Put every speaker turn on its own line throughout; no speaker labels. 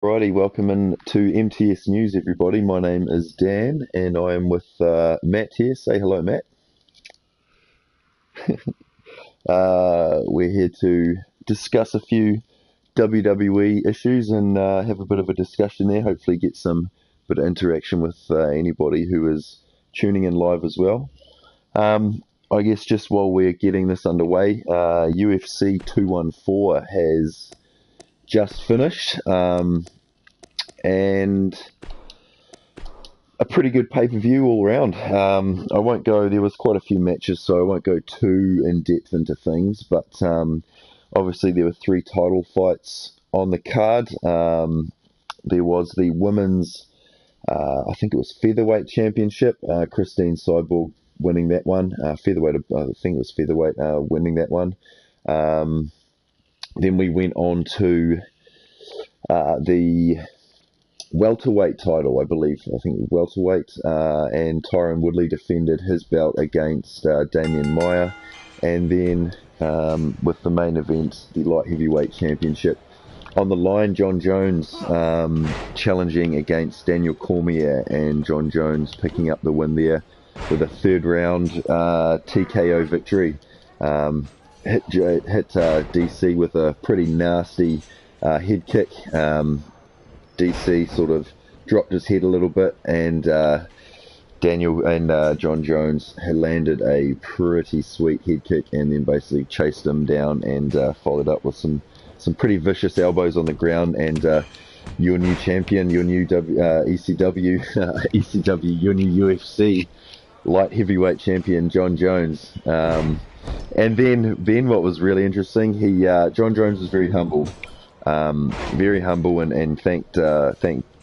Righty, welcome in to MTS News, everybody. My name is Dan, and I am with Matt here. Say hello, Matt. We're here to discuss a few WWE issues and have a bit of a discussion there. Hopefully, get some bit of interaction with anybody who is tuning in live as well. I guess just while we're getting this underway, UFC 214 has just finished, and a pretty good pay-per-view all around. I won't go, there was quite a few matches, so I won't go too in-depth into things, but obviously there were 3 title fights on the card. There was the women's, I think it was featherweight championship, Christine Cyborg winning that one, featherweight, I think it was featherweight winning that one. Then we went on to the welterweight title, I believe. I think welterweight, and Tyron Woodley defended his belt against Damian Maia. And then with the main event, the light heavyweight championship on the line, John Jones challenging against Daniel Cormier, and John Jones picking up the win there with a third round TKO victory. Hit DC with a pretty nasty head kick. DC sort of dropped his head a little bit, and Daniel and John Jones had landed a pretty sweet head kick, and then basically chased him down and followed up with some pretty vicious elbows on the ground. And your new champion, your new ECW, ECW, your new UFC light heavyweight champion, John Jones. And then what was really interesting, John Jones was very humble. And thanked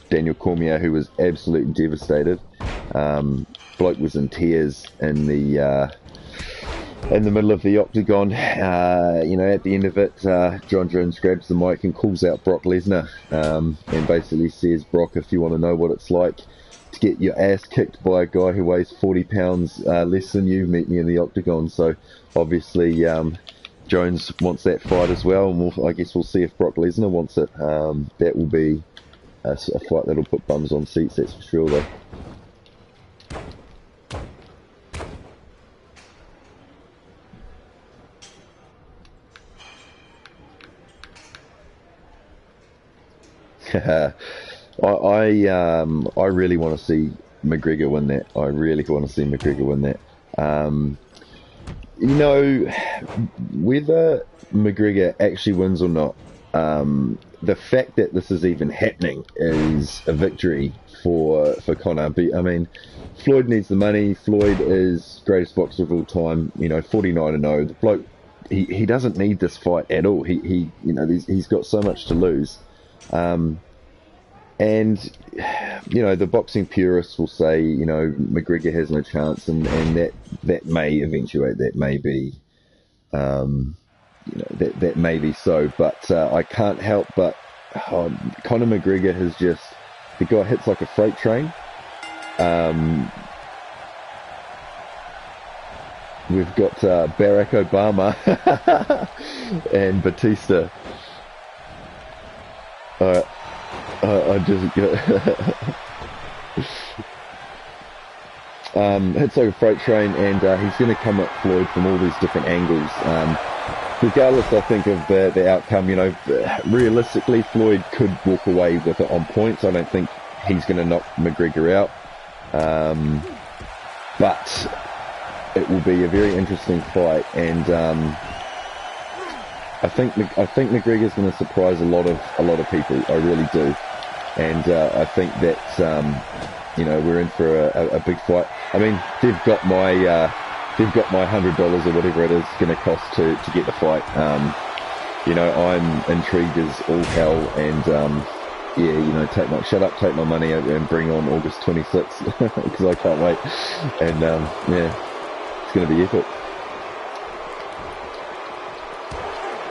Daniel Cormier, who was absolutely devastated. Bloke was in tears in the middle of the octagon. At the end of it, John Jones grabs the mic and calls out Brock Lesnar, and basically says, "Brock, if you want to know what it's like to get your ass kicked by a guy who weighs 40 pounds less than you, meet me in the octagon." So obviously Jones wants that fight as well, and I guess we'll see if Brock Lesnar wants it. That will be a fight that'll put bums on seats, that's for sure, though. I really want to see McGregor win that. I really want to see McGregor win that. Whether McGregor actually wins or not, the fact that this is even happening is a victory for Conor. I mean, Floyd needs the money. Floyd is greatest boxer of all time. 49-0. The bloke, he doesn't need this fight at all. He's got so much to lose. And the boxing purists will say, McGregor has no chance, and that may eventuate. That may be, that may be so. But I can't help but Conor McGregor has just, the guy hits like a freight train. We've got Barack Obama and Batista. I just hits like a freight train, and he's going to come at Floyd from all these different angles. Regardless, I think, of the outcome, realistically, Floyd could walk away with it on points. I don't think he's going to knock McGregor out, but it will be a very interesting fight, and I think McGregor's going to surprise a lot of people. I really do, and I think that we're in for a big fight. I mean, they've got my $100 or whatever it is going to cost to get the fight. I'm intrigued as all hell, and take my money and bring on August 26th because I can't wait, and it's going to be epic.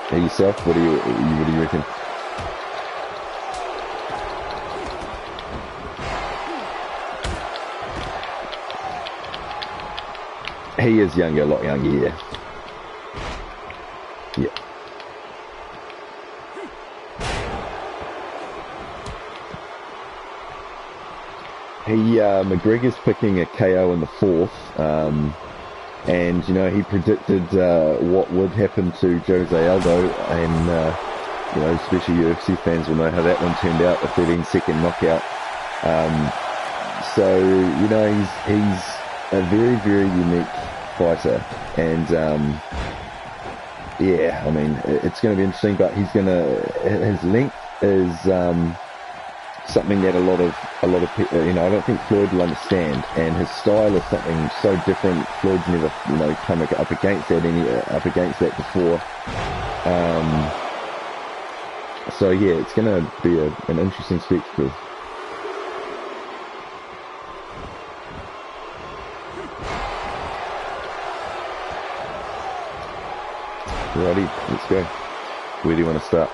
Hey, yourself, what do you reckon? He is younger, a lot younger, yeah. Yeah. McGregor's picking a KO in the fourth, and he predicted what would happen to Jose Aldo, and especially UFC fans will know how that one turned out, a 13-second knockout. So he's a very, very unique fighter, and it's going to be interesting. But his length is something that a lot of people, I don't think Floyd will understand, and his style is something so different. Floyd's never, come up against that before. So yeah, it's going to be an interesting spectacle. Righty, let's go. Where do you want to start?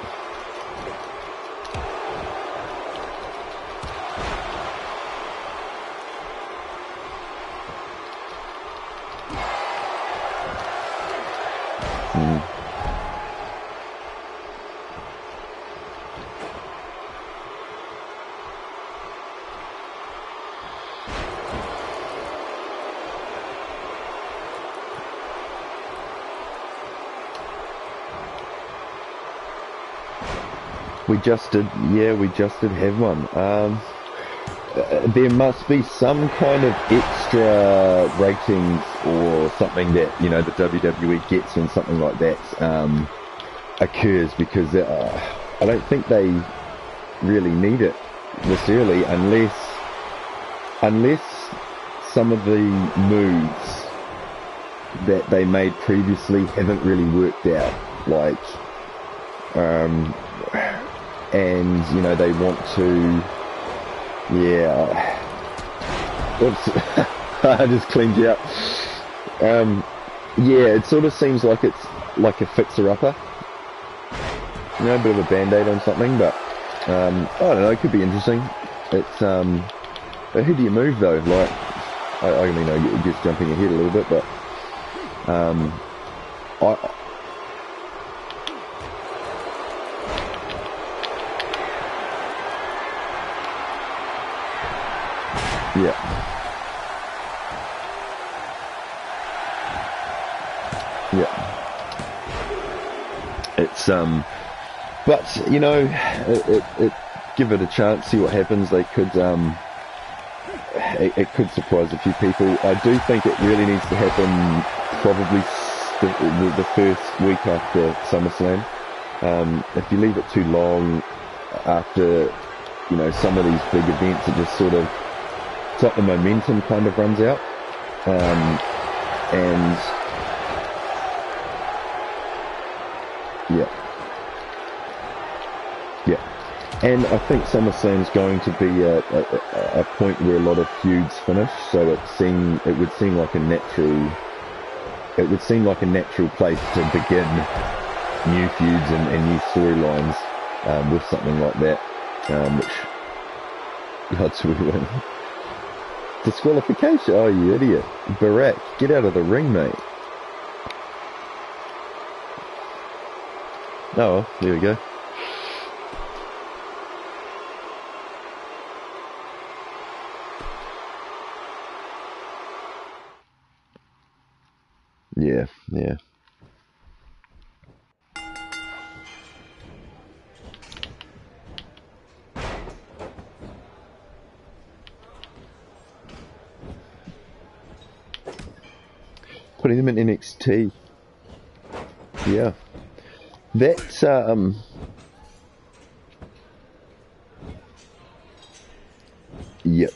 We just did have one. There must be some kind of extra ratings or something that the WWE gets when something like that occurs, because I don't think they really need it this early, unless some of the moves that they made previously haven't really worked out, and they want to, oops, I just cleaned you up. It sort of seems like it's like a fixer-upper, a bit of a band-aid on something, but I don't know, it could be interesting. It's but who do you move though? You're just jumping ahead a little bit, but it's but give it a chance, see what happens. They could it could surprise a few people. I do think it really needs to happen probably the first week after SummerSlam. If you leave it too long after some of these big events, it just sort of, it's like the momentum kind of runs out, and and I think SummerSlam's going to be a point where a lot of feuds finish, so it would seem like a natural place to begin new feuds and new storylines with something like that, which odds we win. Disqualification? Oh, you idiot. Barack, get out of the ring, mate. Oh, well, there we go. Yeah. Putting them in NXT. Yeah. That's yep.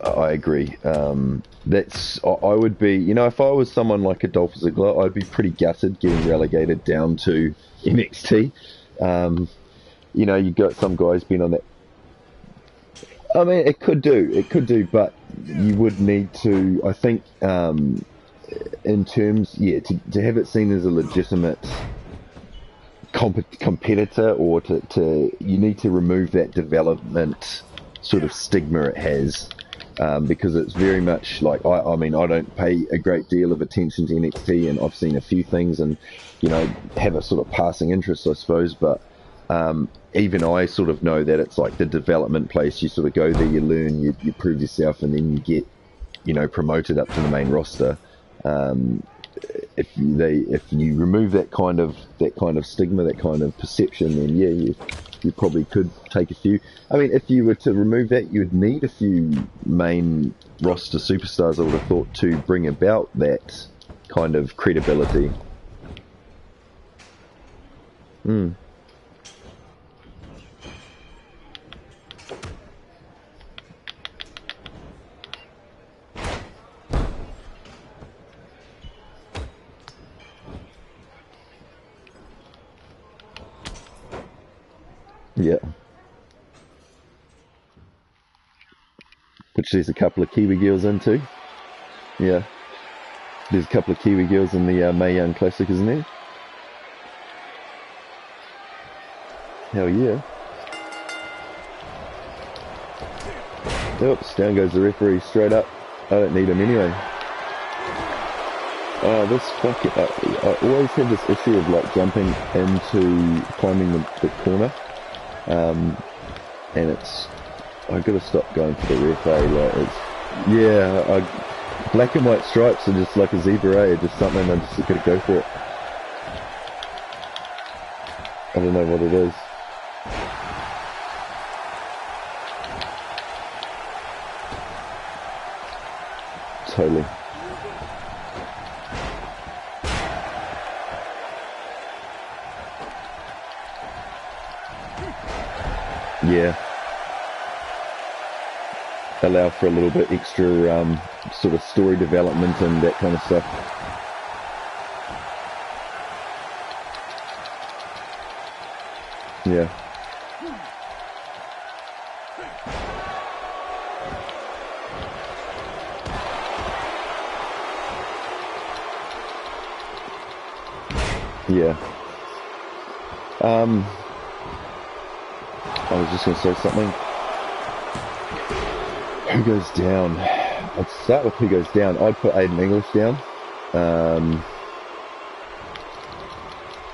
I agree. I would be, if I was someone like a Dolph Ziggler, I'd be pretty gutted getting relegated down to NXT. You got some guys been on that. I mean, it could do, but you would need to, I think, in terms, to have it seen as a legitimate competitor, or you need to remove that development sort of stigma it has. Because it's very much like, I mean, I don't pay a great deal of attention to NXT, and I've seen a few things and, have a sort of passing interest, I suppose, but even I sort of know that it's like the development place. You sort of go there, you learn, you prove yourself, and then you get, promoted up to the main roster. If you remove that kind of stigma, that kind of perception, then yeah, you probably could take a few. I mean, if you were to remove that, you would need a few main roster superstars, I would have thought, to bring about that kind of credibility. Yeah. Which there's a couple of Kiwi girls in too. Yeah. There's a couple of Kiwi girls in the Mae Young Classic, isn't there? Hell yeah. Oops, down goes the referee straight up. I don't need him anyway. Oh, this fucking... I always have this issue of like jumping into climbing the corner. And it's... I've got to stop going for the ref, like it's... Yeah, black and white stripes are just like a zebra, just something I'm just going to go for it. I don't know what it is. Totally. Yeah. Allow for a little bit extra sort of story development and that kind of stuff. Yeah. Yeah. I was just going to say something. Who goes down? I'd start with who goes down. I'd put Aiden English down.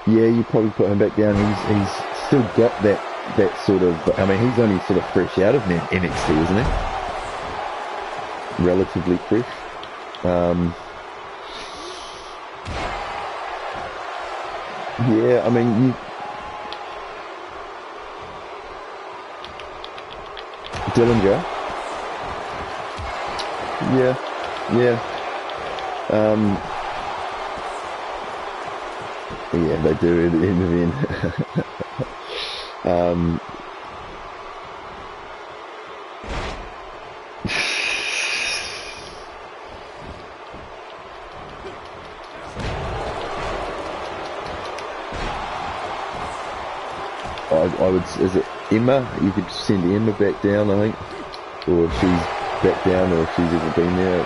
Yeah, you probably put him back down. He's still got that sort of... I mean, he's only sort of fresh out of NXT, isn't he? Relatively fresh. Yeah, I mean, Dillinger. Yeah. Yeah, they do in the end. I would, is it Emma? You could send Emma back down, I think, or if she's back down, or if she's ever been there.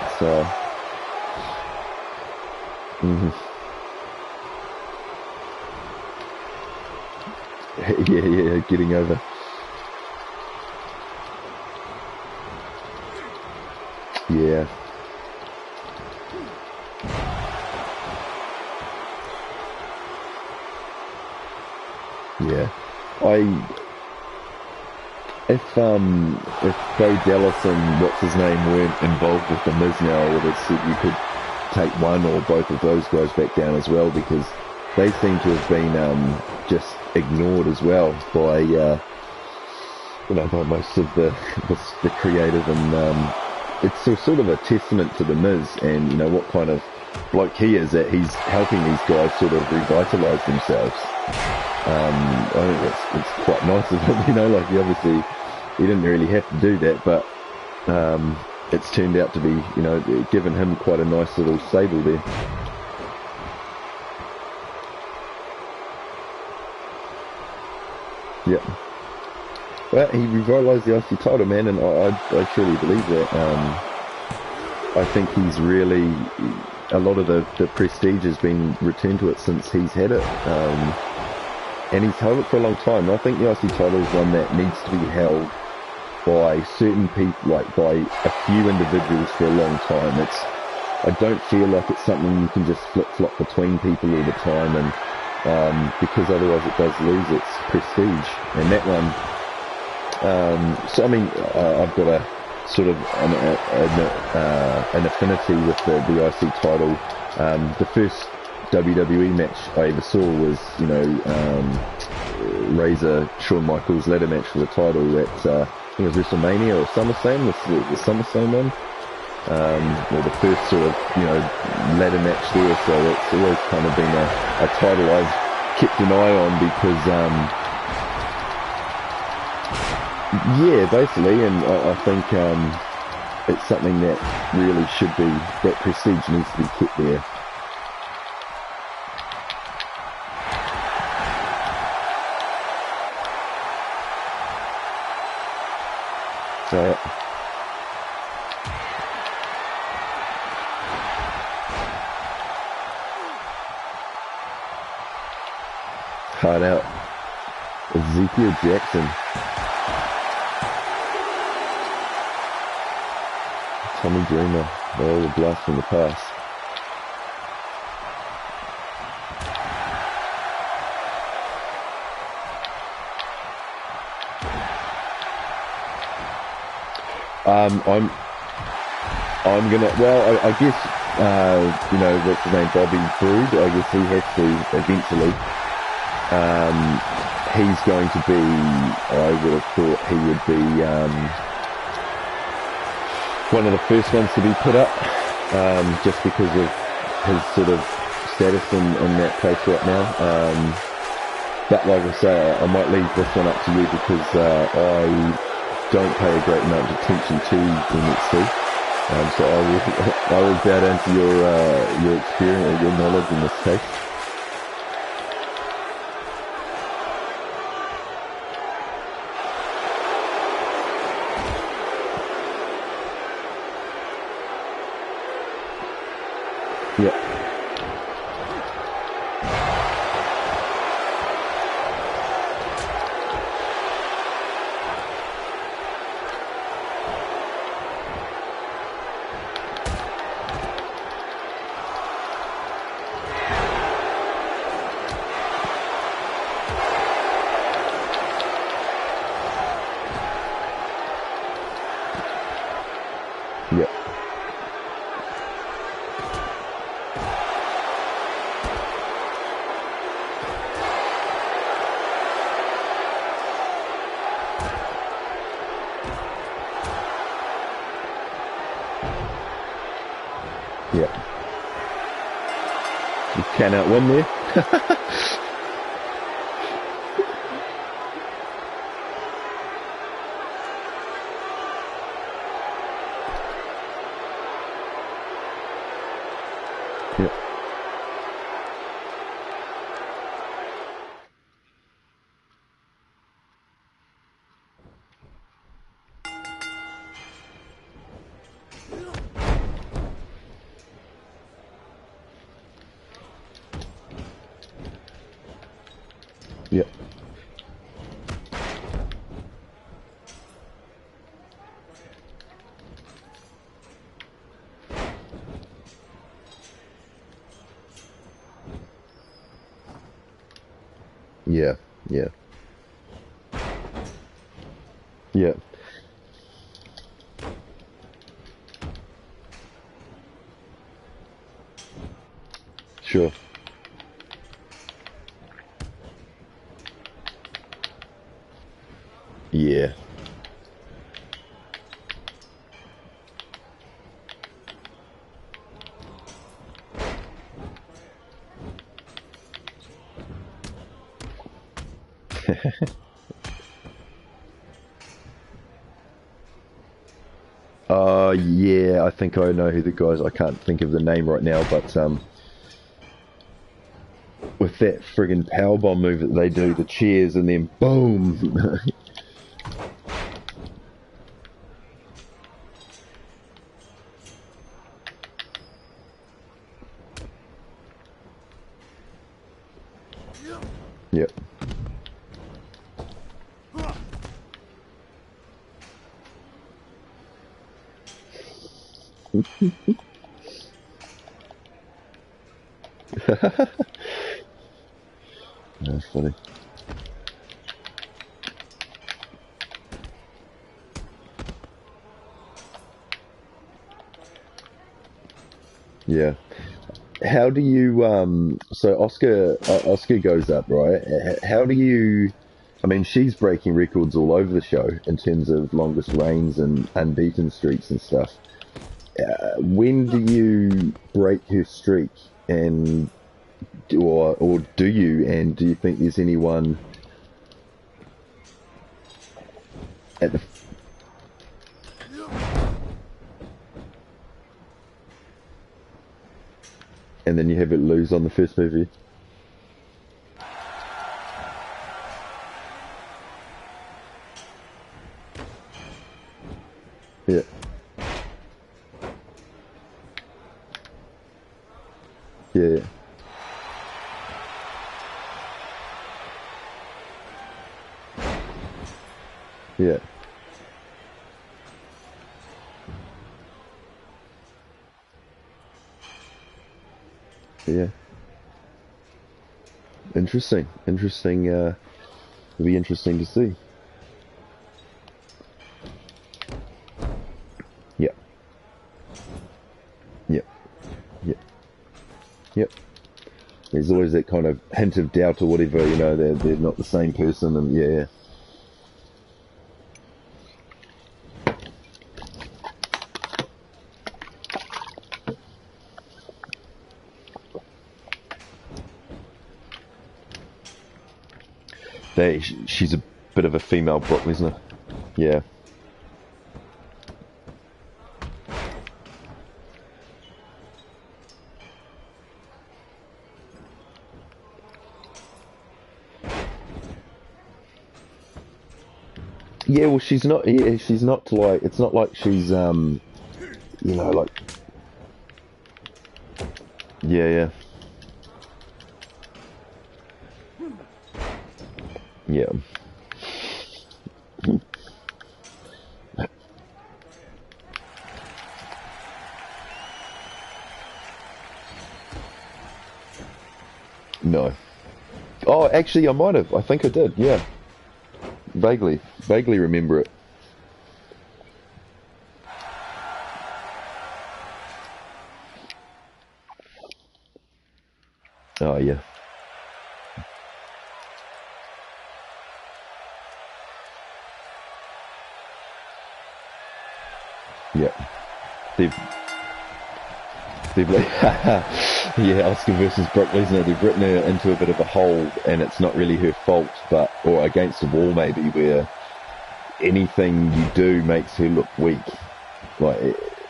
It's yeah, getting over. Yeah. Yeah. If Bo Dallas and what's his name weren't involved with the Miz now, I would have said you could take one or both of those guys back down as well, because they seem to have been just ignored as well by by most of the creative, and it's sort of a testament to the Miz and what kind of bloke he is, that he's helping these guys sort of revitalise themselves. I think it's quite nice of him, like he didn't really have to do that, but it's turned out to be, given him quite a nice little stable there. Yeah. Well, he revitalised the IC title, man, and I truly believe that. I think he's really, a lot of the prestige has been returned to it since he's had it. And he's held it for a long time. I think the IC title is one that needs to be held by certain people, like by a few individuals for a long time. I don't feel like it's something you can just flip-flop between people all the time, and because otherwise it does lose its prestige. And that one, so I mean, I've got a sort of an affinity with the IC title. The first WWE match I ever saw was, you know, Razor Shawn Michaels ladder match for the title at I think it was WrestleMania or SummerSlam, the SummerSlam one. Or the first sort of, you know, ladder match there, so it's always kind of been a title I've kept an eye on because, yeah, basically, and I think it's something that really should be, that prestige needs to be kept there. So, hard out. Ezekiel Jackson. Tommy Dreamer. Oh, a blast from the past. I'm gonna, well, I guess, you know, what's his name, Bobby Brood, I guess he has to eventually. He's going to be, I would have thought he would be, one of the first ones to be put up, just because of his sort of status in that place right now. But like I say, I might leave this one up to you because, I don't pay a great amount of attention to NXT. So I will bow down to your experience, your knowledge in this case. Yeah. Yeah. Yeah. You cannot win there. Yeah. Yeah. Yeah. Yeah. Yeah. Sure. Yeah. Yeah, I think I know who the guys. I can't think of the name right now, but with that friggin' powerbomb move that they do, the cheers and then boom. Yep. That's funny. Yeah. How do you, so Oscar goes up, right? How do you, I mean, she's breaking records all over the show in terms of longest reigns and unbeaten streaks and stuff. When do you break her streak, and or do you, and do you think there's anyone at the... And then you have it lose on the first movie? Yeah. Yeah. Yeah. Yeah. Interesting. Interesting. It'll be interesting to see. Yep. Yep. Yep. Yep. There's always that kind of hint of doubt or whatever, you know, they're not the same person, and yeah. She's a bit of a female Brock Lesnar. Yeah. Yeah, well, she's not. Yeah, she's not like. It's not like she's. You know, like. Yeah, yeah. Yeah. No. Oh, actually, I might have. I think I did. Yeah. Vaguely remember it. Oh, yeah. Yeah. They've like, yeah, Oscar versus Brock Lesnar, they've written her into a bit of a hole, and it's not really her fault, but, or against the wall maybe, where anything you do makes her look weak. Like,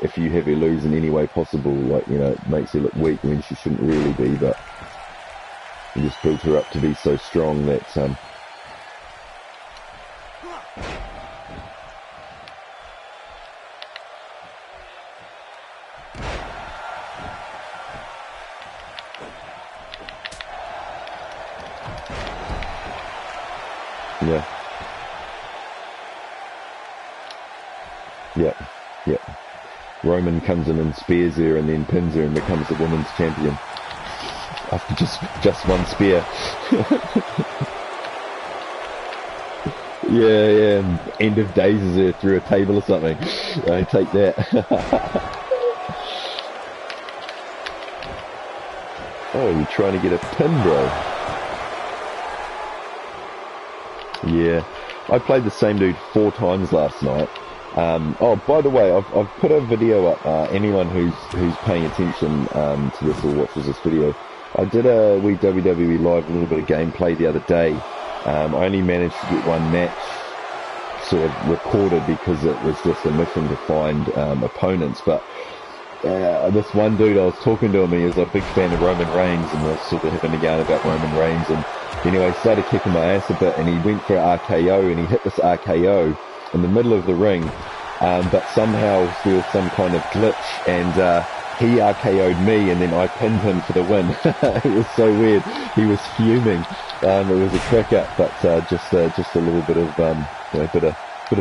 if you have her lose in any way possible, like, you know, it makes her look weak when she shouldn't really be, but you just built her up to be so strong that, yeah. Yeah, yeah. Roman comes in and spears her and then pins her and becomes the women's champion after just one spear. Yeah, yeah. End of days is her through a table or something. I take that. Oh, you're trying to get a pin, bro. Yeah, I played the same dude 4 times last night. Oh, by the way, I've put a video up. Anyone who's paying attention to this or watches this video, I did a wee WWE Live, a little bit of gameplay the other day. I only managed to get one match sort of recorded because it was just a mission to find opponents. But this one dude, I was talking to him, he was a big fan of Roman Reigns, and I was sort of having a yarn about Roman Reigns. And anyway, he started kicking my ass a bit, and he went for an RKO, and he hit this RKO in the middle of the ring, but somehow there was some kind of glitch, and he RKO'd me, and then I pinned him for the win. It was so weird. He was fuming. It was a crack up, but just a little bit of you know, bit of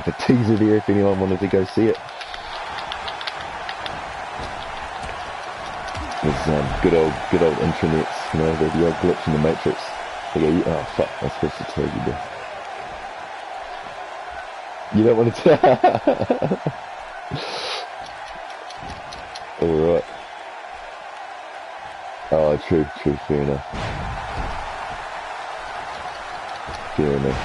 a teaser there if anyone wanted to go see it. It was good old internet, you know, the old glitch in the Matrix. Okay, oh fuck, I'm supposed to tag you there. You don't want to Alright. Oh, true, fair enough. Fair enough.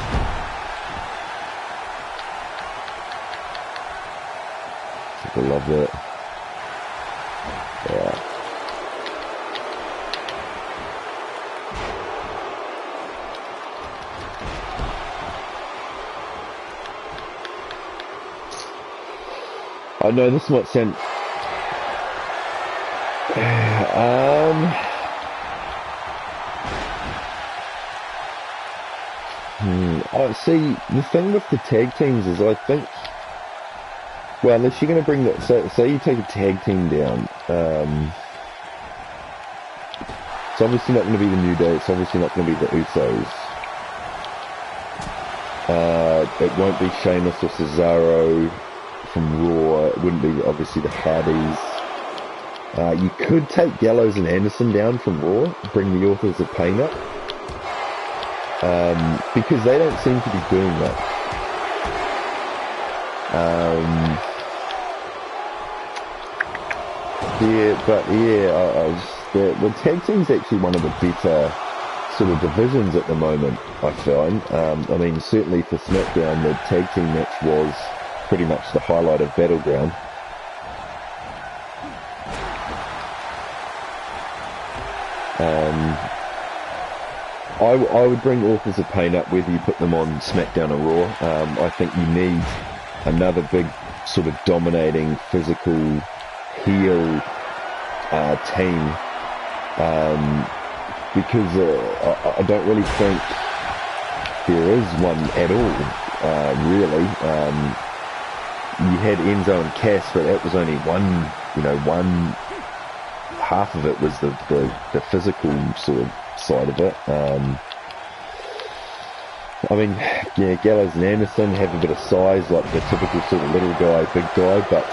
I love that. Yeah. I know this might sound... I see, the thing with the tag teams is I think... Well, unless you're going to bring that... So you take a tag team down. It's obviously not going to be the New Day. It's obviously not going to be the Usos. It won't be Sheamus or Cesaro from Raw. It wouldn't be, obviously, the Hardys. You could take Gallows and Anderson down from Raw, bring the Authors of Pain up, because they don't seem to be doing much. The tag team's actually one of the better sort of divisions at the moment, I find. I mean, certainly for SmackDown, the tag team match was pretty much the highlight of Battleground. I would bring Authors of Pain up whether you put them on SmackDown or Raw. I think you need another big sort of dominating physical heel team, because I don't really think there is one at all, really. You had Enzo and Cass, but that was only one half of it was the physical sort of side of it. I mean, yeah, Gallows and Anderson have a bit of size, like the typical sort of little guy, big guy, but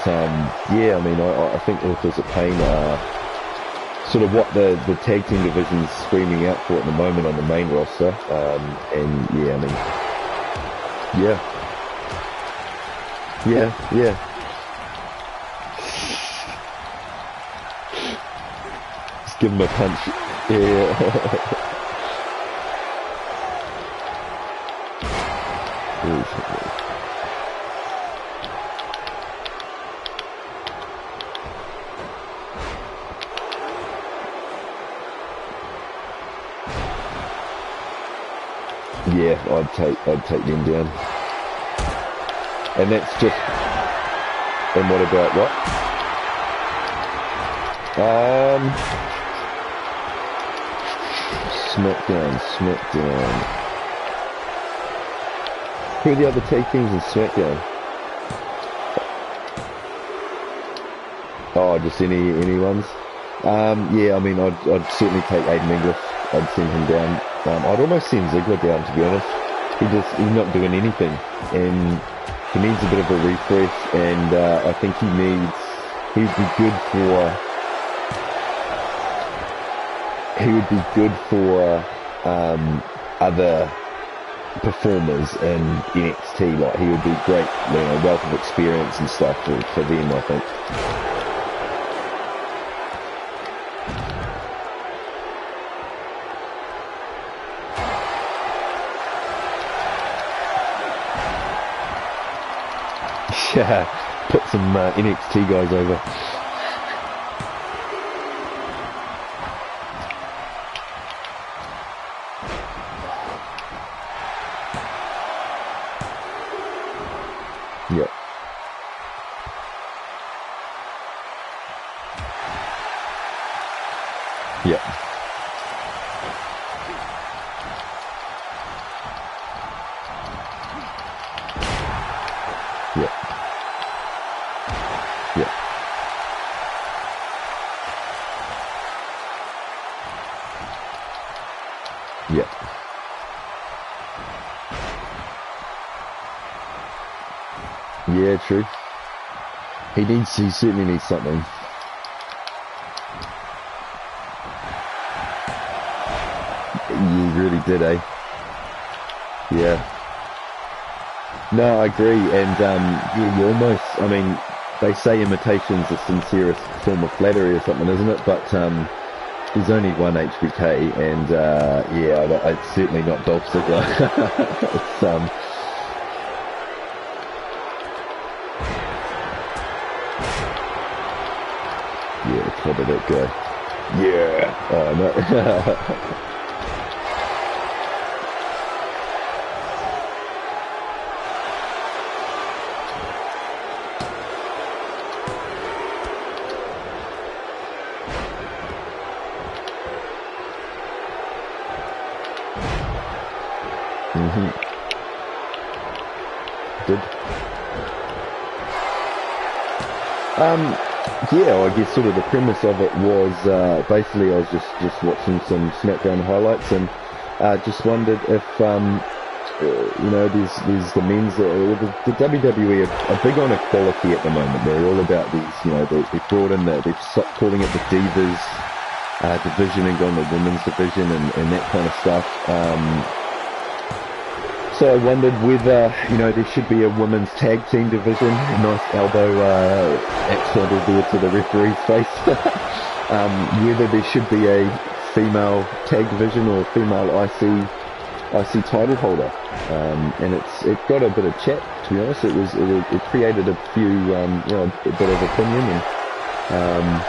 yeah, I mean, I think Authors of Pain are sort of what the tag team division's screaming out for at the moment on the main roster, and yeah, I mean, yeah. Just give him a punch, yeah. Yeah, I'd take them down. And that's just... And what about what? SmackDown. Who are the other tag teams in SmackDown? Oh, just any ones? Yeah, I mean, I'd certainly take Aiden English. I'd send him down. I'd almost send Ziggler down, to be honest. He's not doing anything, and he needs a bit of a refresh. And I think he'd be good for other performers in NXT. Like, he would be great, wealth of experience and stuff for them, I think. Yeah, put some NXT guys over. Yep. Yep. Yep. Yep. Yep. Yeah, true. He certainly needs something. You really did, eh? Yeah. No, I agree, and you almost, I mean, they say imitation's the sincerest form of flattery or something, isn't it? But there's only one HBK, and yeah, it's certainly not Dolph Ziggler. It's yeah, it's probably that guy. Yeah. Oh no. Good. Yeah, I guess sort of the premise of it was basically I was just watching some SmackDown highlights and just wondered if you know, there's the men's the WWE are big on equality at the moment. They're all about these, you know, they've brought in they've stopped calling it the Divas division and gone the women's division and that kind of stuff. So I wondered whether, you know, there should be a women's tag team division. A nice elbow axe handle there to the referee's face. Whether there should be a female tag division or female IC title holder. And it got a bit of chat, to be honest. It created a few, you know, a bit of opinion and.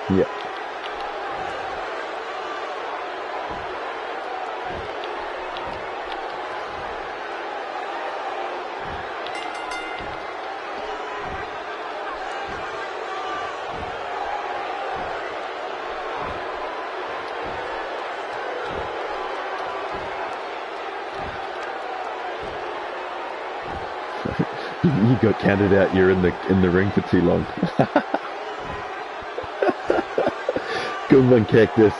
Yeah. You got counted out. You're in the ring for too long. Good one, Cactus.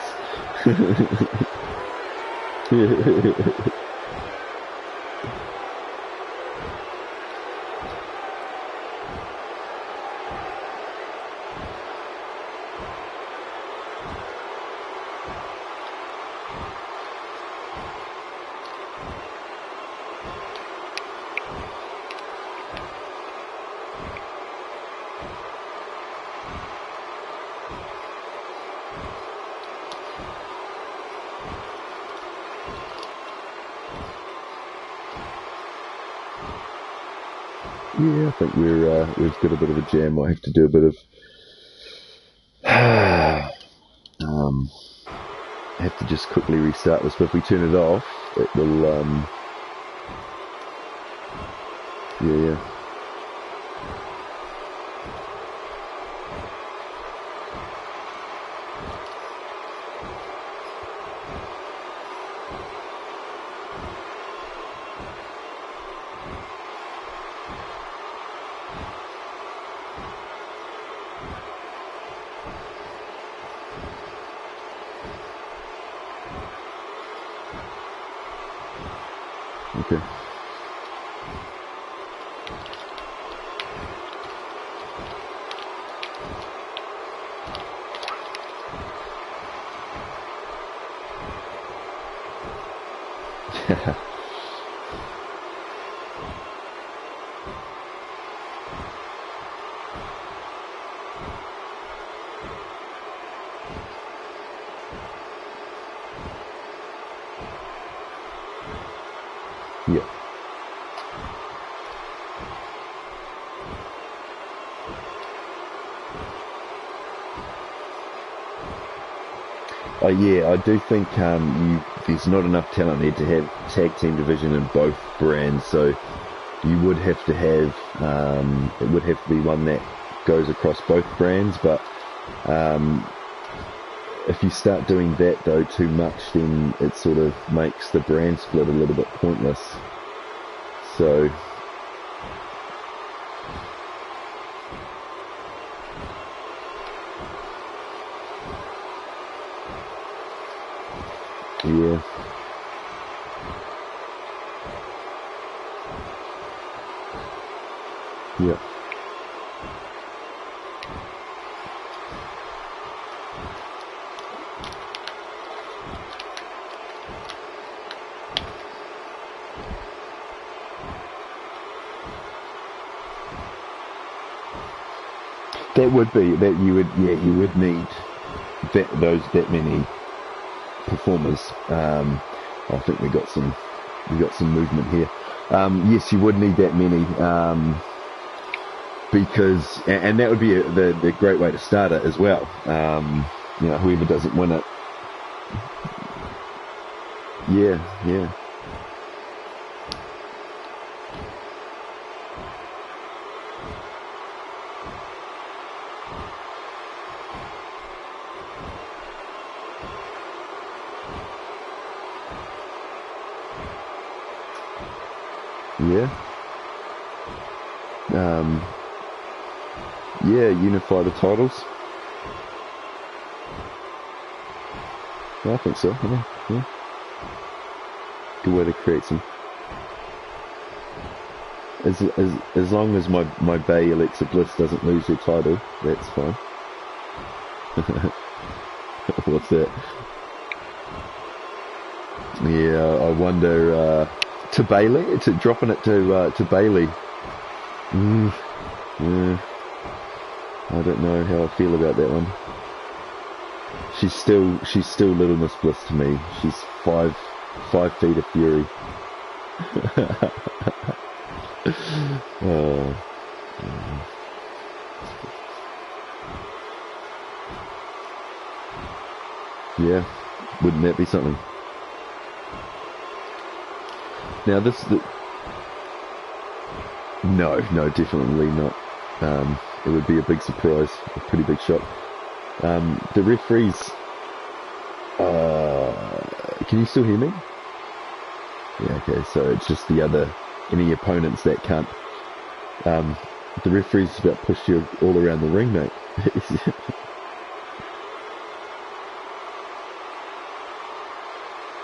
Yeah, I think we've got a bit of a jam. I have to do a bit of I have to just quickly restart this, but if we turn it off, it will yeah. Okay. Yeah. Yeah, I do think there's not enough talent there to have tag team division in both brands, so you would have to have it would have to be one that goes across both brands, but if you start doing that though too much, then it sort of makes the brand split a little bit pointless. So Yeah. Yeah. That would be that you would need that many performers. I think we got some movement here. Yes, you would need that many because and that would be the great way to start it as well. Whoever doesn't win it. Yeah. Unify the titles. I think so. Yeah. Good way to create some. As long as my Bay Alexa Bliss doesn't lose her title, that's fine. What's that? Yeah, I wonder to Bailey, dropping it to Bailey. Yeah. I don't know how I feel about that one. She's still Little Miss Bliss to me. She's 5 feet of fury. Yeah, wouldn't that be something? Now no, definitely not. It would be a big surprise, a pretty big shock. The referees, can you still hear me? Yeah, okay, so it's just any opponents that can't. The referees about pushed you all around the ring, mate.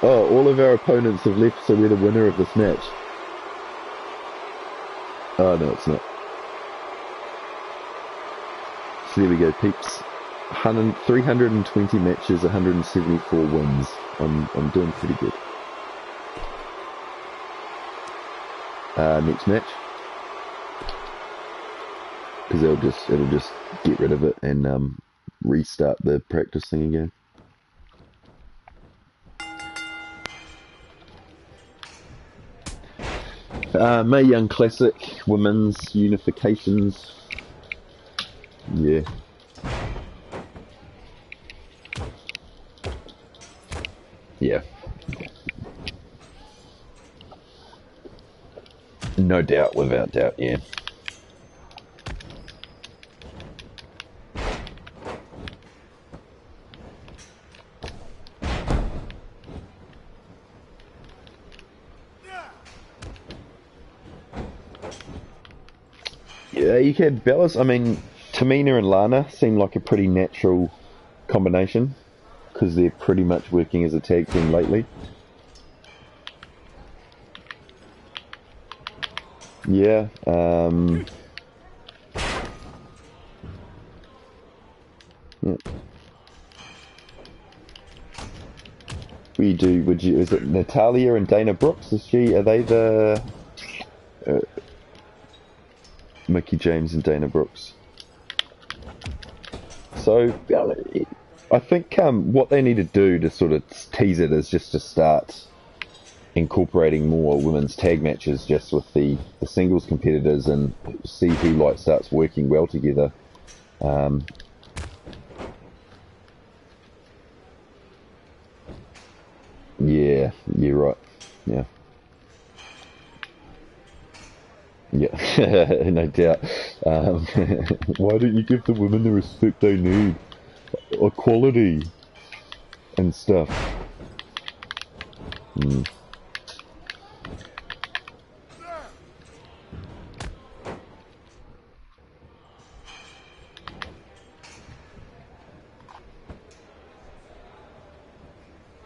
Oh, all of our opponents have left, so we're the winner of this match. Oh, no, it's not. So there we go, peeps. 320 matches, 174 wins. I'm doing pretty good. Next match. Because it'll just get rid of it and restart the practice thing again. Mae Young Classic, Women's Unifications. Yeah. Yeah. No doubt, without doubt, yeah. Yeah, you had Bellas. I mean, Tamina and Lana seem like a pretty natural combination because they're pretty much working as a tag team lately. Yeah. Yeah. Is it Natalia and Dana Brooks? Are they the Mickey James and Dana Brooks? So, I think what they need to do to sort of tease it is just to start incorporating more women's tag matches just with the singles competitors and see who starts working well together. Yeah, you're right. Yeah. Yeah, no doubt. Why don't you give the women the respect they need? Equality and stuff.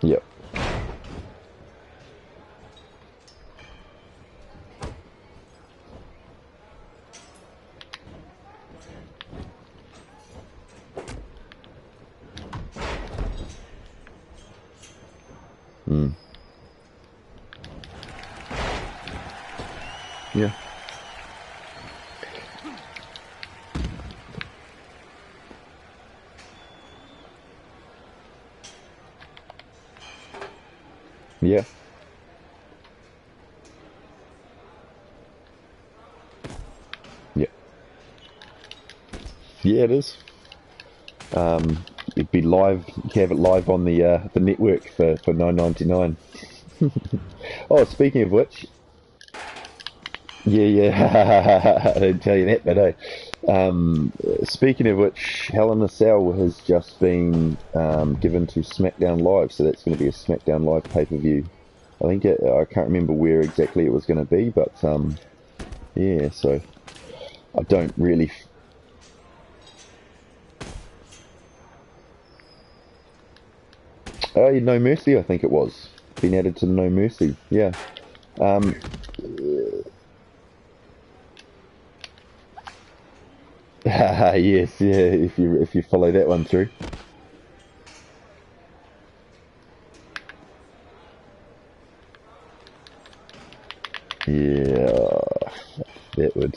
Yep. Mm. Yeah. Yeah. Yeah. Yeah, it is. It'd be live. You can have it live on the network for $9.99. Oh, speaking of which, yeah, I didn't tell you that, but speaking of which, Hell in a Cell has just been given to SmackDown Live, so that's going to be a SmackDown Live pay-per-view. I think I can't remember where exactly it was going to be, but yeah, so I don't really. Oh, No Mercy, I think it was. Been added to No Mercy, yeah. Um, yes, yeah, if you follow that one through. Yeah, that would.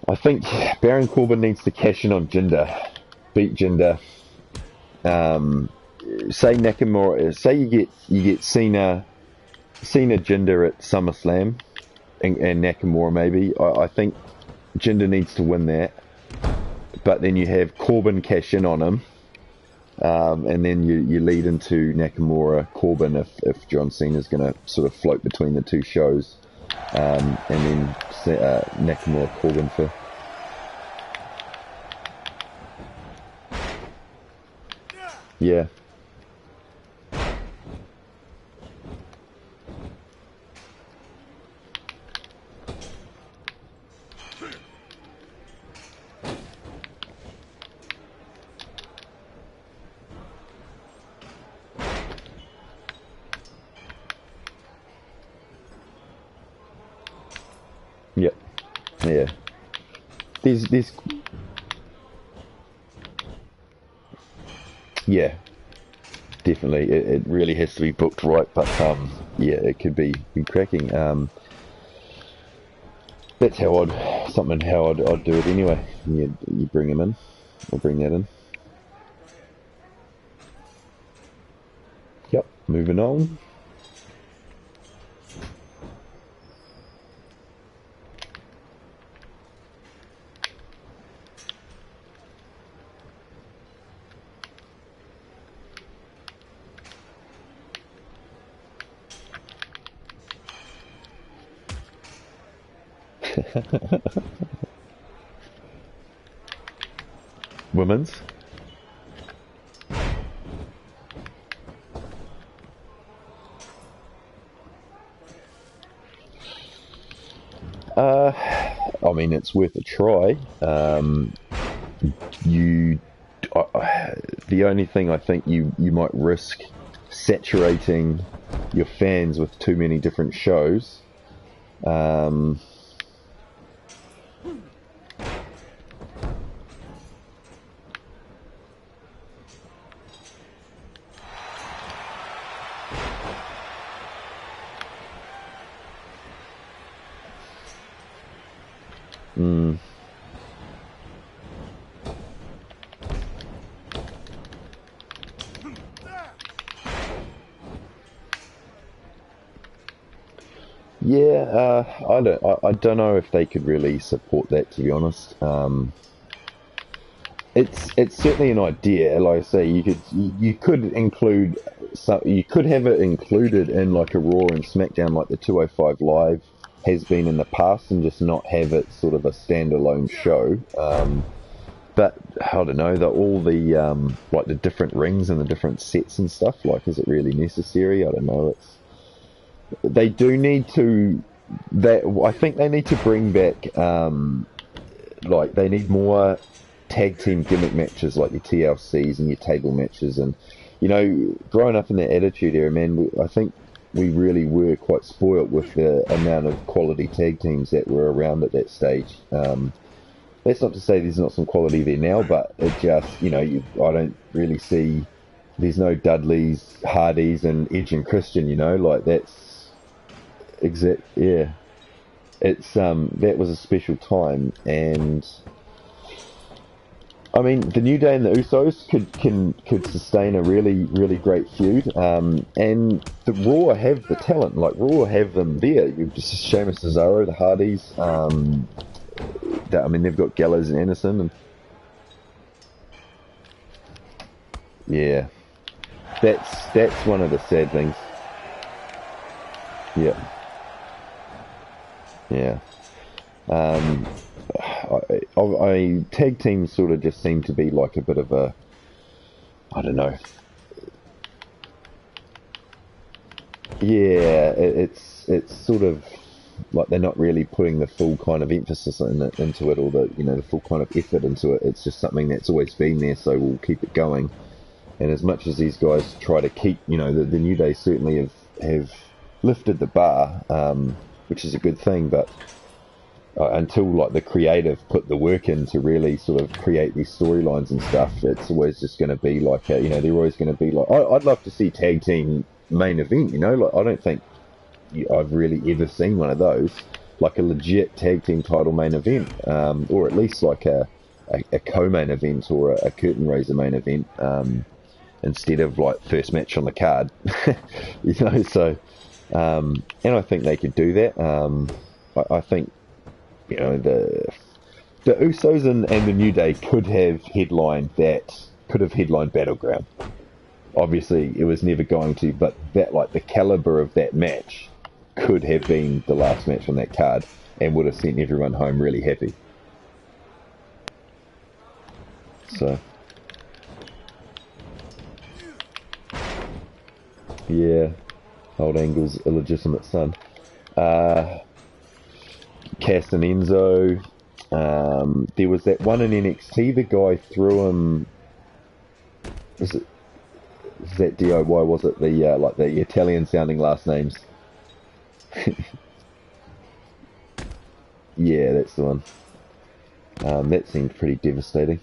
I think Baron Corbin needs to cash in on Jinder, beat Jinder. Say Nakamura, say you get Cena Jinder at SummerSlam, and Nakamura maybe. I think Jinder needs to win that, but then you have Corbin cash in on him, and then you lead into Nakamura Corbin if John Cena's going to sort of float between the two shows, and then Nakamura Corbin for. Yeah. Yep. Yeah. There's yeah, definitely. It really has to be booked right, but yeah, it could be cracking. That's how I'd do it anyway. You bring him in, or bring that in. Yep. Moving on. Women's. I mean, it's worth a try. You, the only thing I think you might risk saturating your fans with too many different shows. Um, mm, yeah, I don't know if they could really support that, to be honest. It's certainly an idea. Like I say, you could include you could have it included in like a Raw and SmackDown, like the 205 Live has been in the past, and just not have it sort of a standalone show. But I don't know, all the like the different rings and the different sets and stuff. Like, is it really necessary? I don't know. They do need to. I think they need to bring back like they need more tag team gimmick matches like your TLCs and your table matches. And growing up in the Attitude Era, man, I think we really were quite spoilt with the amount of quality tag teams that were around at that stage. That's not to say there's not some quality there now, but it just I don't really see there's no Dudleys, Hardys, and Edge and Christian. Like that's exact. Yeah, it's that was a special time, and I mean the New Day and the Usos could sustain a really great feud. And the Raw have the talent. Like Raw have them there. You've just Sheamus, Cesaro, the Hardys. I mean they've got Gallows and Anderson, and yeah. That's one of the sad things. Yeah, yeah. Tag teams sort of just seem to be like a bit of a, I don't know. Yeah, it's sort of like they're not really putting the full kind of emphasis into it, or the full kind of effort into it. It's just something that's always been there, so we'll keep it going. And as much as these guys try to keep, the New Day certainly have lifted the bar, which is a good thing, but until like the creative put the work in to really sort of create these storylines and stuff, it's always just going to be like, they're always going to be like, I'd love to see tag team main event, like I don't think I've really ever seen one of those, like a legit tag team title main event, or at least like a co-main event or a curtain raiser main event, instead of like first match on the card. So and I think they could do that. I think the Usos and the New Day could have headlined Battleground. Obviously it was never going to, but that, like, the caliber of that match could have been the last match on that card and would have sent everyone home really happy. So yeah, old Angle's illegitimate son. Cass and Enzo. There was that one in NXT. The guy threw him. Was that DIY? Was it the like the Italian sounding last names? Yeah, that's the one. That seemed pretty devastating.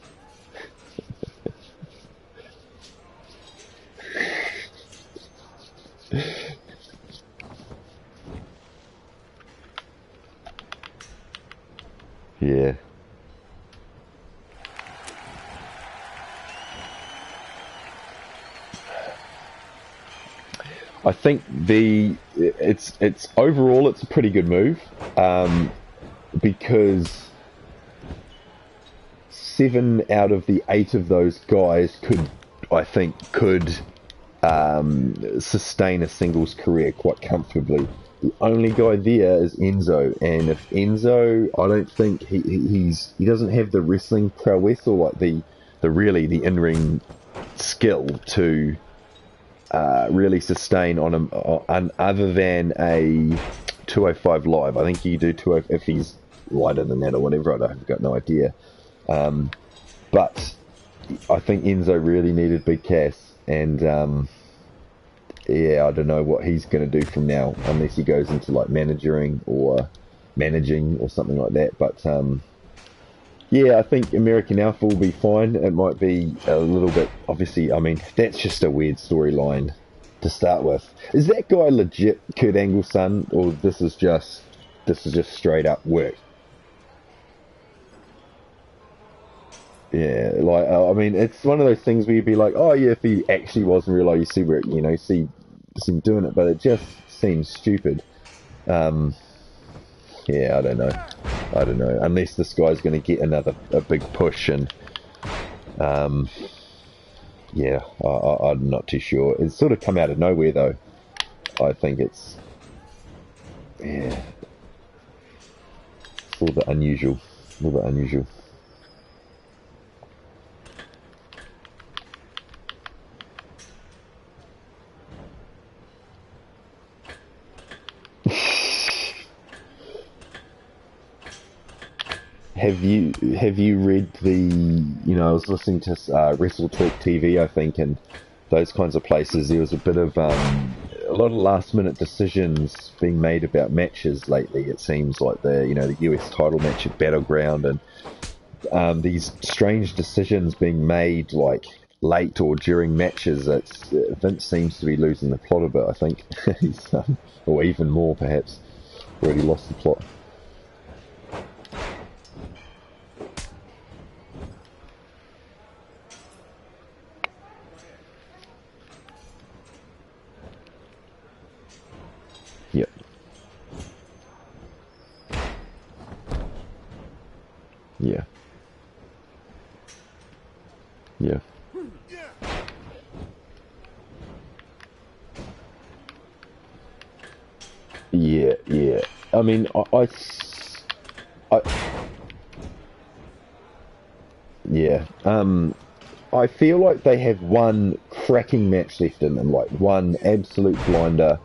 Yeah. I think it's overall it's a pretty good move, because 7 out of the 8 of those guys could sustain a singles career quite comfortably. The only guy there is Enzo, and if Enzo, I don't think he doesn't have the wrestling prowess or like the in-ring skill to really sustain on other than a 205 live. I think he do 205 if he's lighter than that or whatever. I've got no idea. But I think Enzo really needed Big Cass, and yeah, I don't know what he's going to do from now, unless he goes into like managing or something like that. But yeah, I think American Alpha will be fine. It might be a little bit, obviously, I mean, that's just a weird storyline to start with. Is that guy legit Kurt Angle's son, or this is just straight up work? Yeah, like, I mean, it's one of those things where you'd be like, oh yeah, if he actually was in real life, you see where, see him doing it, but it just seems stupid. Yeah, I don't know, unless this guy's going to get a big push, and yeah, I'm not too sure. It's sort of come out of nowhere though. I think it's, yeah, it's a little bit unusual. Have you read the, I was listening to Wrestle Talk TV, I think, and those kinds of places. There was a bit of a lot of last minute decisions being made about matches lately. It seems like the US title match at Battleground, and these strange decisions being made, like late or during matches, Vince seems to be losing the plot a bit, I think. He's, or even more, perhaps. Already lost the plot. Yep. Yeah. Yeah. Yeah, yeah. I mean, yeah. I feel like they have one cracking match left in them, like one absolute blinder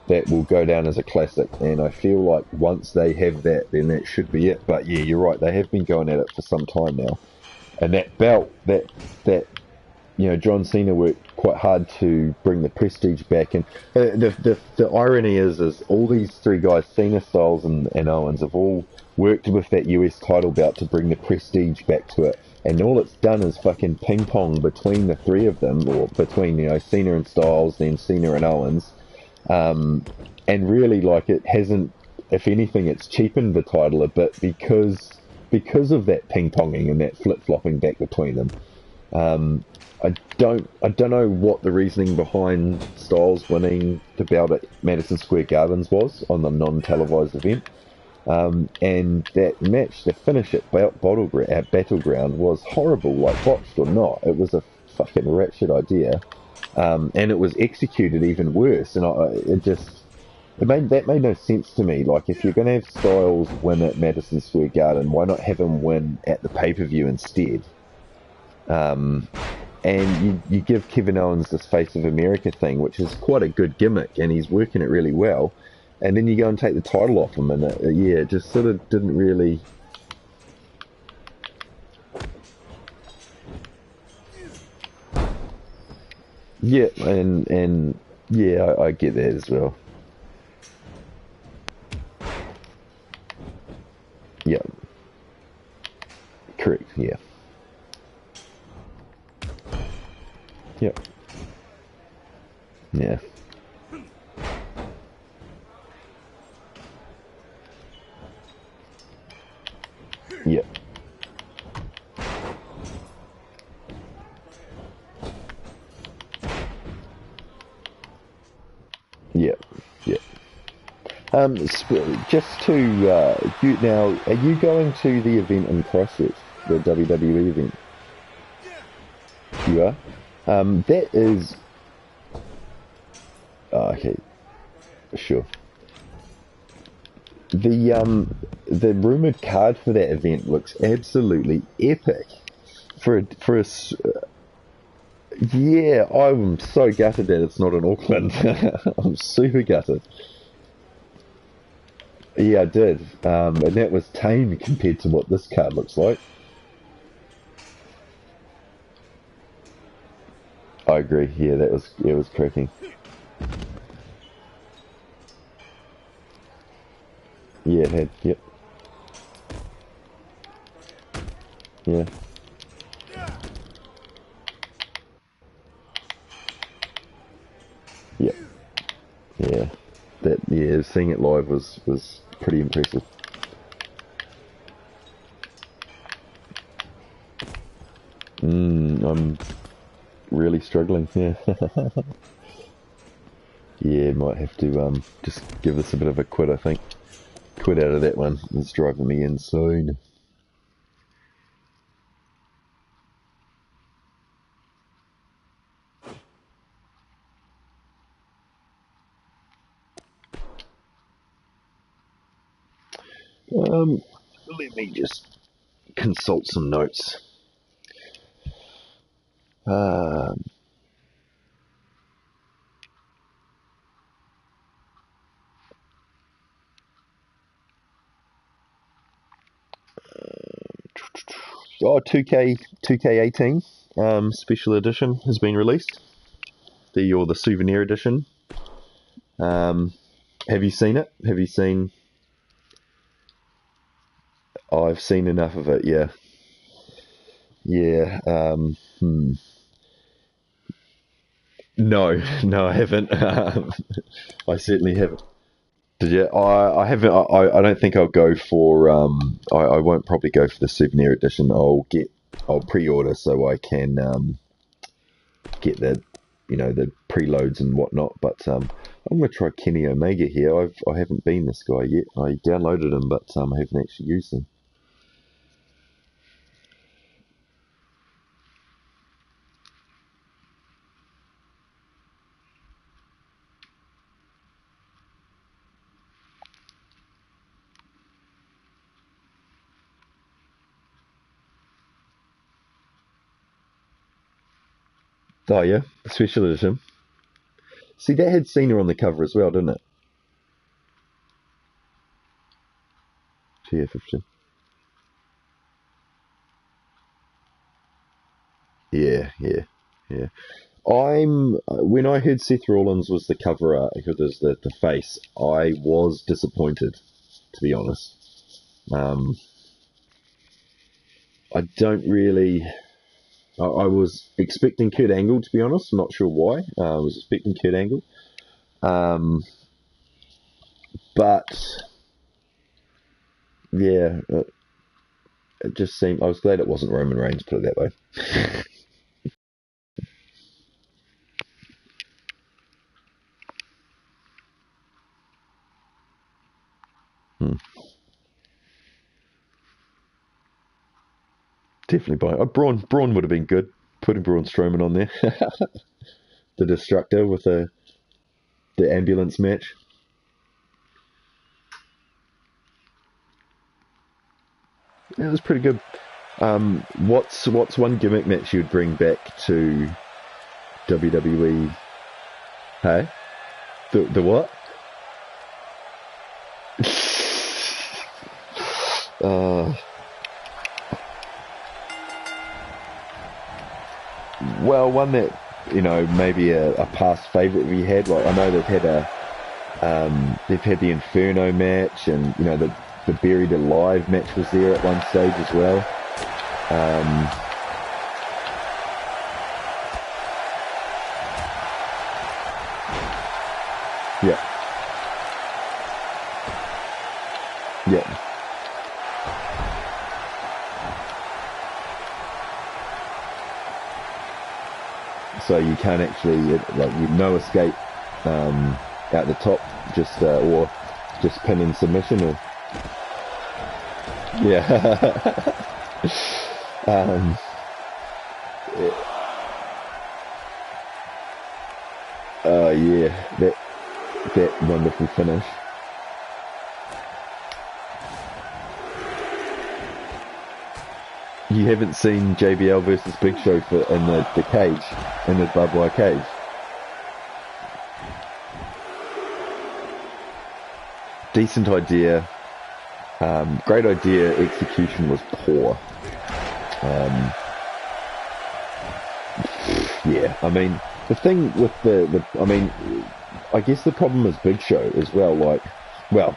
that will go down as a classic. And I feel like once they have that, then that should be it. But yeah, you're right. They have been going at it for some time now. And that belt, that John Cena worked quite hard to bring the prestige back, and the irony is all these three guys, Cena, Styles, and Owens, have all worked with that US title belt to bring the prestige back to it, and all it's done is fucking ping pong between the three of them, or between Cena and Styles, then Cena and Owens, and really like it hasn't. If anything, it's cheapened the title a bit because of that ping ponging and that flip flopping back between them. I don't know what the reasoning behind Styles winning the belt at Madison Square Gardens was on the non-televised event. And that match, the finish at Battleground was horrible, like botched or not. It was a fucking wretched idea. And it was executed even worse. And that made no sense to me. Like, if you're going to have Styles win at Madison Square Garden, why not have him win at the pay-per-view instead? And you give Kevin Owens this Face of America thing, which is quite a good gimmick, and he's working it really well. And then you go and take the title off him, and it just sort of didn't really. Yeah, and yeah, I get that as well. Yeah, correct. Yeah, yep, yeah, yep, yep, yep. Just to you now, are you going to the event in Christchurch, the WWE event? You are. That is. Oh, okay, sure. The rumored card for that event looks absolutely epic. Yeah, I'm so gutted that it's not in Auckland. I'm super gutted. Yeah, I did, and that was tame compared to what this card looks like. I agree. Yeah, it was cracking. Yeah, it had. Yep. Yeah. Yep. Yeah. Seeing it live was pretty impressive. I'm really struggling. Yeah. Yeah, might have to just give this a bit of a quit. I think quit out of that one. It's driving me insane. Um, Let me just consult some notes. Um, oh, 2K18 special edition has been released. The souvenir edition. Um, have you seen it? Have you seen? Oh, I've seen enough of it. Yeah, yeah. No, no, I haven't. I certainly haven't. Did you? I haven't. I don't think I'll go for. I won't probably go for the souvenir edition. I'll pre-order so I can get the preloads and whatnot. But I'm gonna try Kenny Omega here. I haven't been this guy yet. I downloaded him, but I haven't actually used him. Oh yeah, special edition. See, that had Cena on the cover as well, didn't it? TF15. Yeah, yeah, yeah. When I heard Seth Rollins was the cover art, who was the face, I was disappointed, to be honest. Um, I don't really. I was expecting Kurt Angle, to be honest. I'm not sure why. I was expecting Kurt Angle, um, but yeah, it just seemed. I was glad it wasn't Roman Reigns. Put it that way. Hmm. Definitely buy. Braun would have been good. Putting Braun Strowman on there, the Destructor with the ambulance match. It was pretty good. What's one gimmick match you'd bring back to WWE? Hey, the what? uh, well, one that maybe a past favourite we had. Like I know they've had the Inferno match, and the Buried Alive match was there at one stage as well. Yeah, yeah. So you can't actually no escape out the top, just or just pin in submission or yeah. um, yeah, that wonderful finish. You haven't seen JBL versus Big Show in the cage, in the barbed wire cage. Decent idea. Great idea. Execution was poor. Yeah, I mean, the thing with I guess the problem was Big Show as well.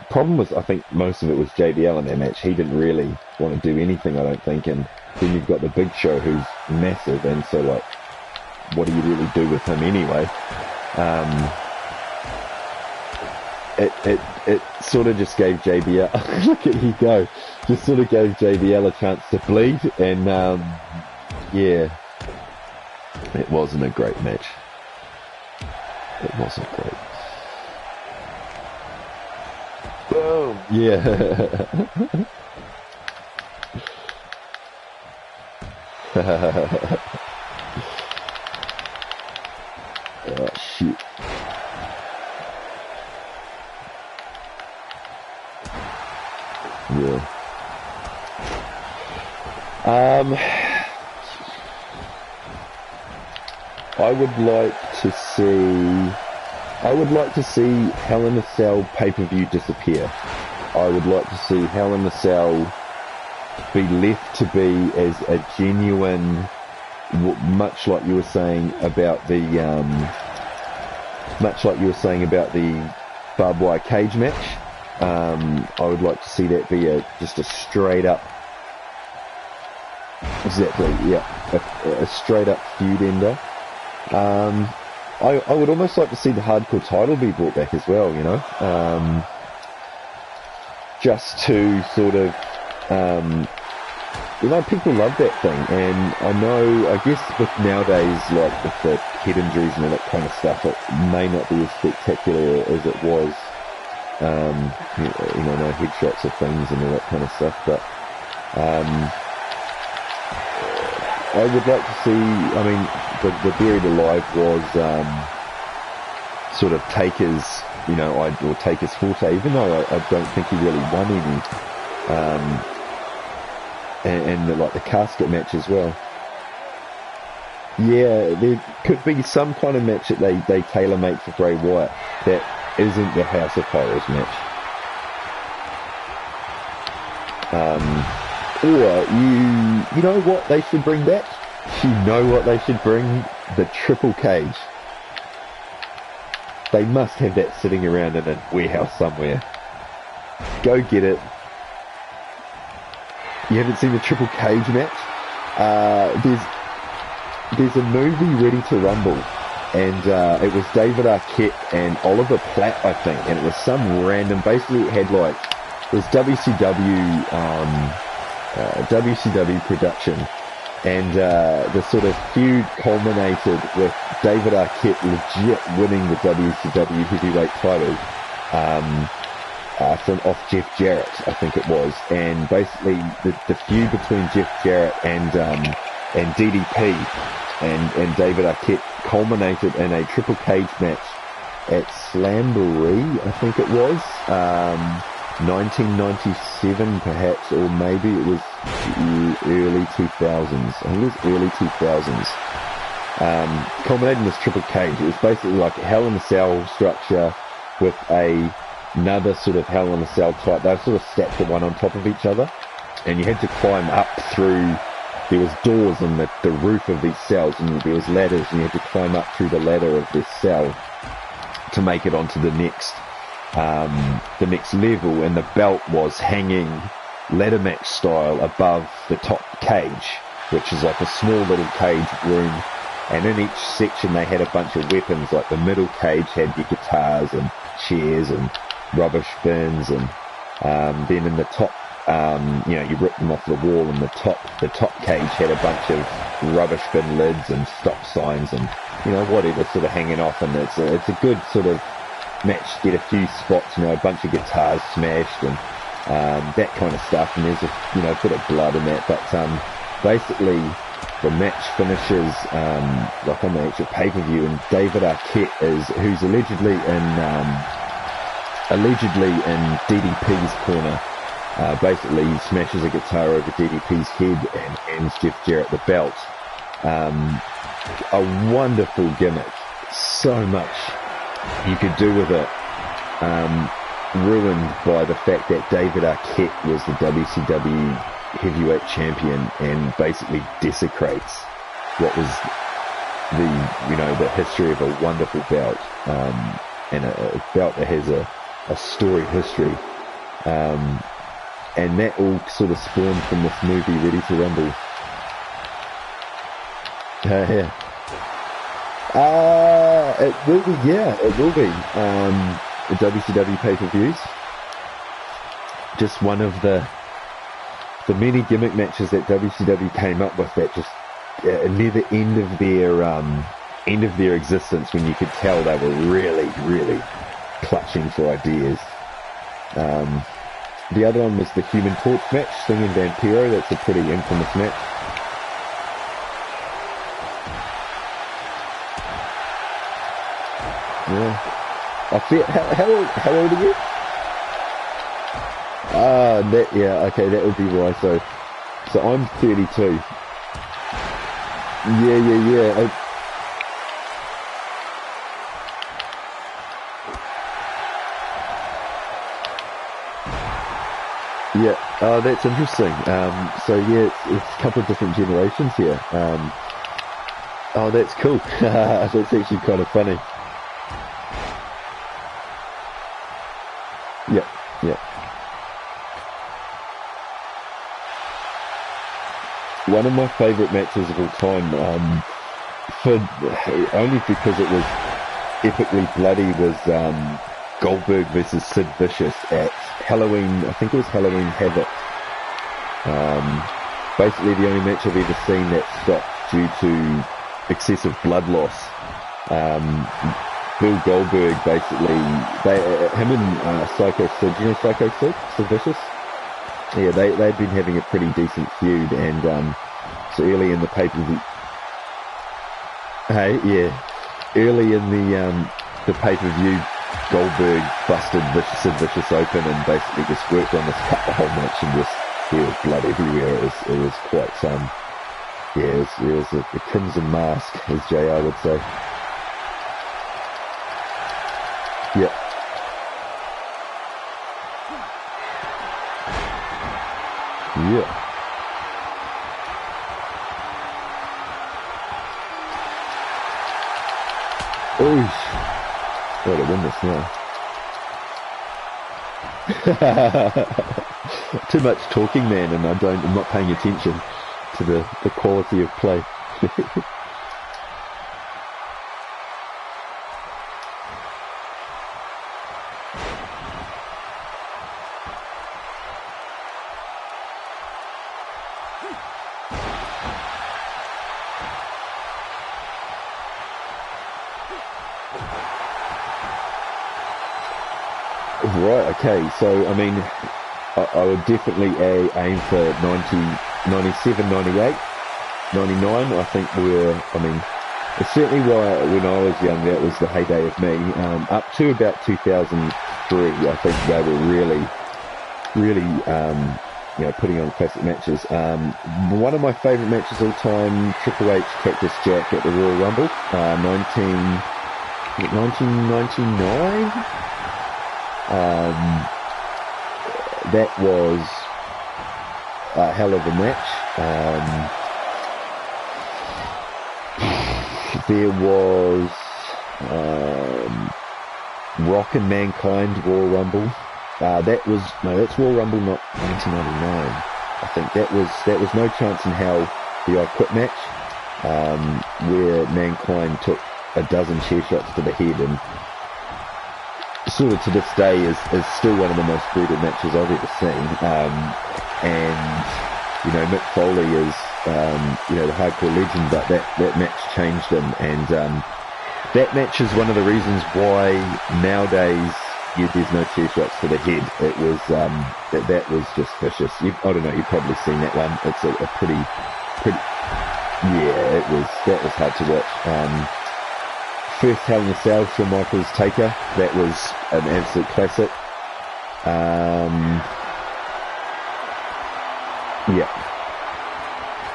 Problem was, I think most of it was JBL in that match. He didn't really want to do anything, I don't think. And then you've got the Big Show who's massive, and so what do you really do with him anyway? It sort of just gave JBL look at you go, just sort of gave JBL a chance to bleed, and yeah, it wasn't a great match. It wasn't great. Boom. Yeah. Oh shit. Yeah. I would like to see Hell in a Cell pay-per-view disappear. I would like to see Hell in a Cell be left to be as a genuine, much like you were saying about the barbed wire cage match. I would like to see that be just a straight up, exactly, yeah, a straight up feud ender. I would almost like to see the hardcore title be brought back as well, you know, just to sort of, you know, people love that thing, and I know, I guess with nowadays, like with the head injuries and all that kind of stuff, it may not be as spectacular as it was, you know, no headshots of things and all that kind of stuff, but I would like to see, I mean, the Buried Alive was sort of Taker's, you know, or Taker's forte, even though I don't think he really won any, and like the casket match as well. Yeah, there could be some kind of match that they tailor-make for Bray Wyatt that isn't the House of Horrors match. Or you know what they should bring back? You know what they should bring? The triple cage. They must have that sitting around in a warehouse somewhere. Go get it. You haven't seen the triple cage match? There's a movie, Ready to Rumble, and it was David Arquette and Oliver Platt, I think, and it was some random, basically it had like, it was WCW production, and the sort of feud culminated with David Arquette legit winning the WCW heavyweight title from off Jeff Jarrett, I think it was, and basically the feud between Jeff Jarrett and DDP and David Arquette culminated in a triple cage match at Slamboree, I think it was, 1997 perhaps, or maybe it was early 2000s. I think it was early 2000s. Culminated in this triple cage. It was basically like a Hell in a Cell structure with another sort of Hell in a Cell type. They were sort of stacked one on top of each other, and you had to climb up through. There was doors on the roof of these cells, and there was ladders, and you had to climb up through the ladder of this cell to make it onto the next level, and the belt was hanging ladder match style above the top cage, which is like a small little cage room, and in each section they had a bunch of weapons. Like the middle cage had your guitars and chairs and rubbish bins, and then in the top, you know, you ripped them off the wall, and the top cage had a bunch of rubbish bin lids and stop signs and, you know, whatever sort of hanging off, and it's a good sort of match. Get a few spots, you know, a bunch of guitars smashed and that kind of stuff, and there's a, you know, bit of blood in that, but basically the match finishes like on the actual pay-per-view, and David Arquette who's allegedly in DDP's corner. Basically he smashes a guitar over DDP's head and hands Jeff Jarrett the belt. A wonderful gimmick, so much you could do with it, ruined by the fact that David Arquette was the WCW heavyweight champion and basically desecrates what was the history of a wonderful belt, and a belt that has a storied history, and that all sort of spawned from this movie, Ready to Rumble. Yeah. It will be, yeah, it will be. The WCW pay-per-views. Just one of the many gimmick matches that WCW came up with that just near the end of their existence, when you could tell they were really, really clutching for ideas. The other one was the Human Torch match, Sting and Vampiro. That's a pretty infamous match. Yeah. I feel, how old are you? Okay, that would be why. So I'm 32. Yeah. Yeah, that's interesting. So yeah, it's a couple of different generations here. Oh, that's cool. That's actually kind of funny. Yeah. One of my favourite matches of all time, only because it was epically bloody was Goldberg versus Sid Vicious at Halloween. I think it was Halloween Havoc. Basically, the only match I've ever seen that stopped due to excessive blood loss. Bill Goldberg basically, him and Psycho Sid, you know Psycho Sid Vicious? Yeah, they'd been having a pretty decent feud, and so early in the pay-per-view, early in the pay-per-view, Goldberg busted Sid Vicious open and basically just worked on this cut the whole match, and just there was blood everywhere. It was quite it was a crimson mask, as JR would say. Yeah. Yeah. Oof. Got to win this now. Too much talking, man, and I'm not paying attention to the quality of play. Right, okay, so, I mean, I would definitely aim for 97, 98, 99, I think it's certainly why when I was young, that was the heyday of me. Up to about 2003, I think they were really, putting on classic matches. One of my favourite matches all time, Triple H Cactus Jack at the Royal Rumble, 1999. That was a hell of a match. There was Rock and Mankind Royal Rumble. That's Royal Rumble, not 1999. I think that was No Chance in Hell, the I Quit match, where Mankind took a dozen chair shots to the head, and sort of to this day is still one of the most brutal matches I've ever seen. And Mick Foley is the hardcore legend, but that match changed him, and that match is one of the reasons why nowadays there's no chair shots to the head. It was that was just vicious. I don't know, you've probably seen that one. It's a pretty that was hard to watch. First Hell in a Cell, Shawn Michaels Taker, that was an absolute classic.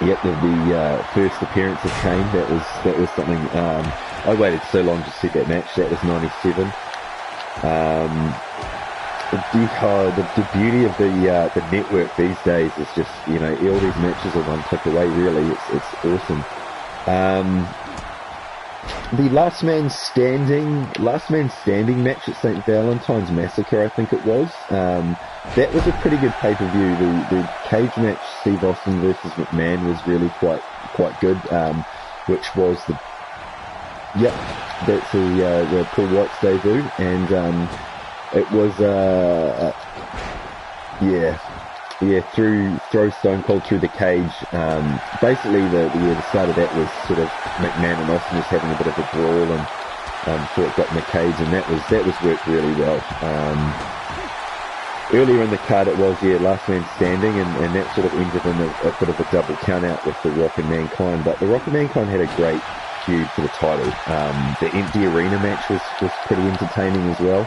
The first appearance of Kane, that was something. I waited so long to see that match. That was 97. The beauty of the network these days is just, all these matches are one click away. Really, it's awesome. The Last Man Standing match at St. Valentine's Massacre, I think it was. That was a pretty good pay-per-view. The cage match, Steve Austin versus McMahon, was really quite good. Which was that's the Paul White's debut, and it was throw Stone Cold through the cage. Basically, the start of that was sort of McMahon and Austin was having a bit of a brawl, and before it got in the cage, and that was worked really well. Earlier in the card, it was Last Man Standing, and that sort of ended in a bit of a double count out with The Rock and Mankind. But The Rock and Mankind had a great feud for the title. The empty arena match was pretty entertaining as well.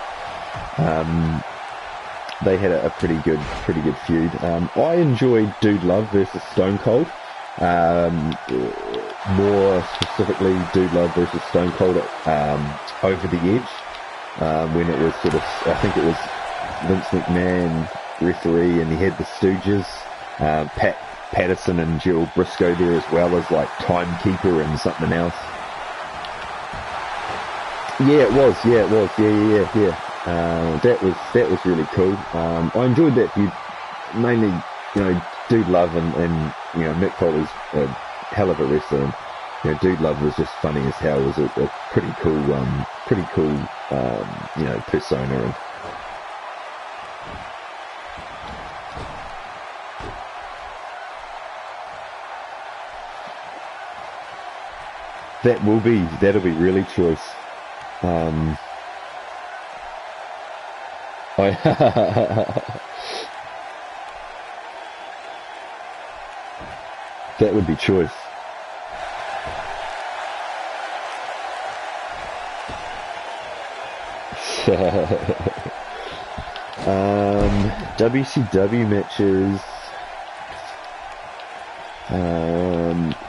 They had a pretty good feud. I enjoyed Dude Love versus Stone Cold. More specifically, Dude Love versus Stone Cold at Over the Edge, when it was sort of, I think it was Vince McMahon referee, and he had the Stooges, Pat Patterson and Gerald Briscoe there, as well as like Timekeeper and something else. It was. That was really cool. I enjoyed that feud, mainly, Dude Love and Mick Foley's a hell of a wrestler. And, Dude Love was just funny as hell. It was a pretty cool pretty cool, persona. And that'll be really choice. That would be choice. WCW matches.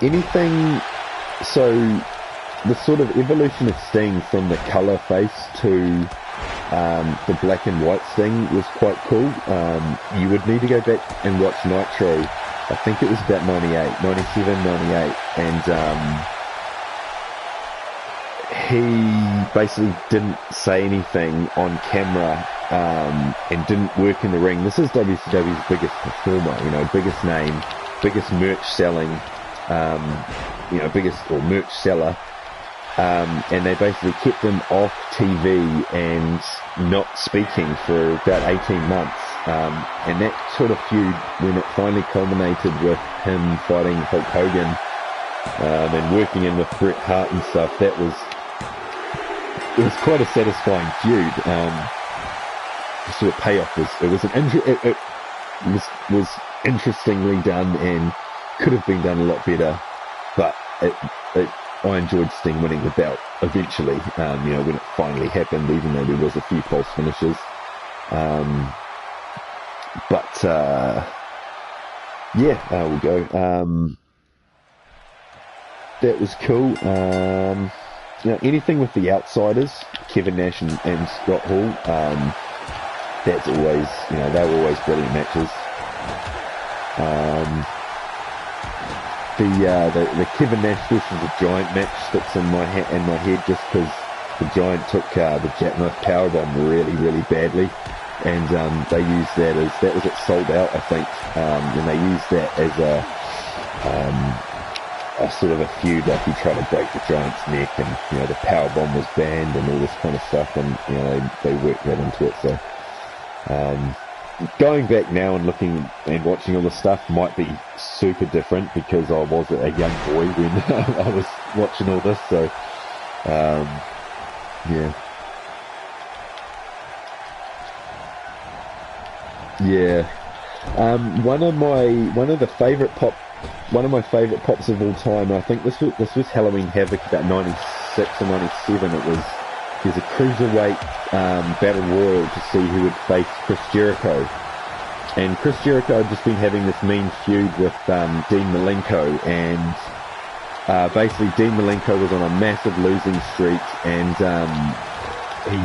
Anything. So the sort of evolution of Sting from the colour face to the black and white Sting was quite cool. You would need to go back and watch Nitro. I think it was about 97, 98, and he basically didn't say anything on camera and didn't work in the ring. This is WCW's biggest performer, biggest name, biggest merch selling, biggest or merch seller. And they basically kept him off TV and not speaking for about 18 months. And that sort of feud, when it finally culminated with him fighting Hulk Hogan and working in with Bret Hart and stuff, it was quite a satisfying feud. The sort of payoff was interestingly done and could have been done a lot better, but I enjoyed Sting winning the belt eventually, when it finally happened, even though there was a few false finishes. We'll go. That was cool. Anything with the outsiders, Kevin Nash and Scott Hall, that's always, they were always brilliant matches. The Kevin Nash versus the Giant match sticks in my head just because the Giant took the Jackknife Powerbomb really, really badly, and they used that was at Sold Out, I think, and they used that as a sort of a feud, like he tried to break the Giant's neck, and the Powerbomb was banned and all this kind of stuff, and they worked that into it. So going back now and looking and watching all this stuff might be super different because I was a young boy when I was watching all this. So, one of my favourite pops of all time. I think this was Halloween Havoc about 96 or 97. There's a cruiserweight battle royal to see who would face Chris Jericho. And Chris Jericho had just been having this mean feud with Dean Malenko, and basically Dean Malenko was on a massive losing streak, and he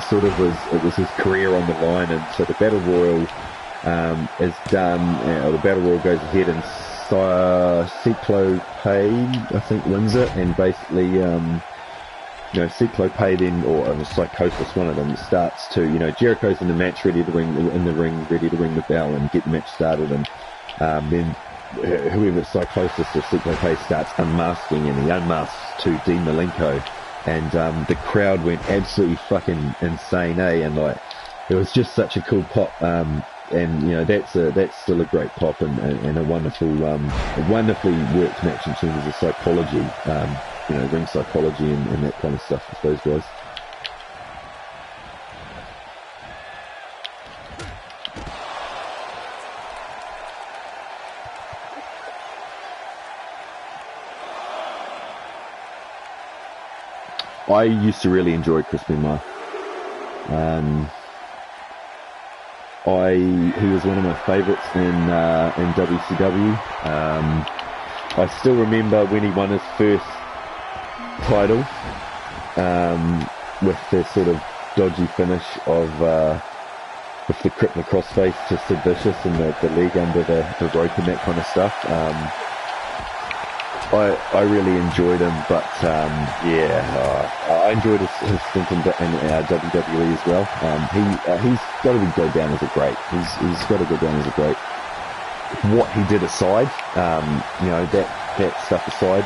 it was his career on the line, and so the battle royal is done. The battle royal goes ahead, and Cyclopay, I think, wins it, and basically Cyclopay then, or Psychosis, one of them, starts to, Jericho's in the match, ready to ring the bell and get the match started, and then whoever Psychosis or Cyclopay starts unmasking, and he unmasks to Dean Malenko, and the crowd went absolutely fucking insane, and it was just such a cool pop, and that's still a great pop, and a wonderful, wonderfully worked match in terms of psychology, ring psychology and that kind of stuff with those guys. I used to really enjoy Chris Benoit. He was one of my favourites in WCW. I still remember when he won his first title, with the sort of dodgy finish of with the crippler crossface to Sid Vicious and the leg under the rope and that kind of stuff. I really enjoyed him, but I enjoyed his stint in WWE as well. He's got to go down as a great. He's got to go down as a great. What he did aside, that stuff aside,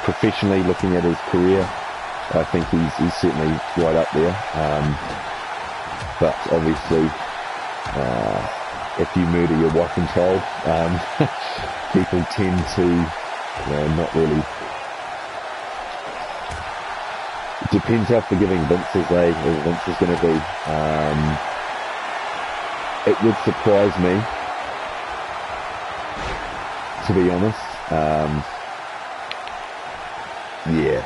professionally looking at his career, I think he's certainly right up there. But obviously, if you murder your wife and child, people tend to not really. It depends how forgiving Vince is going to be. It would surprise me, to be honest. Yeah.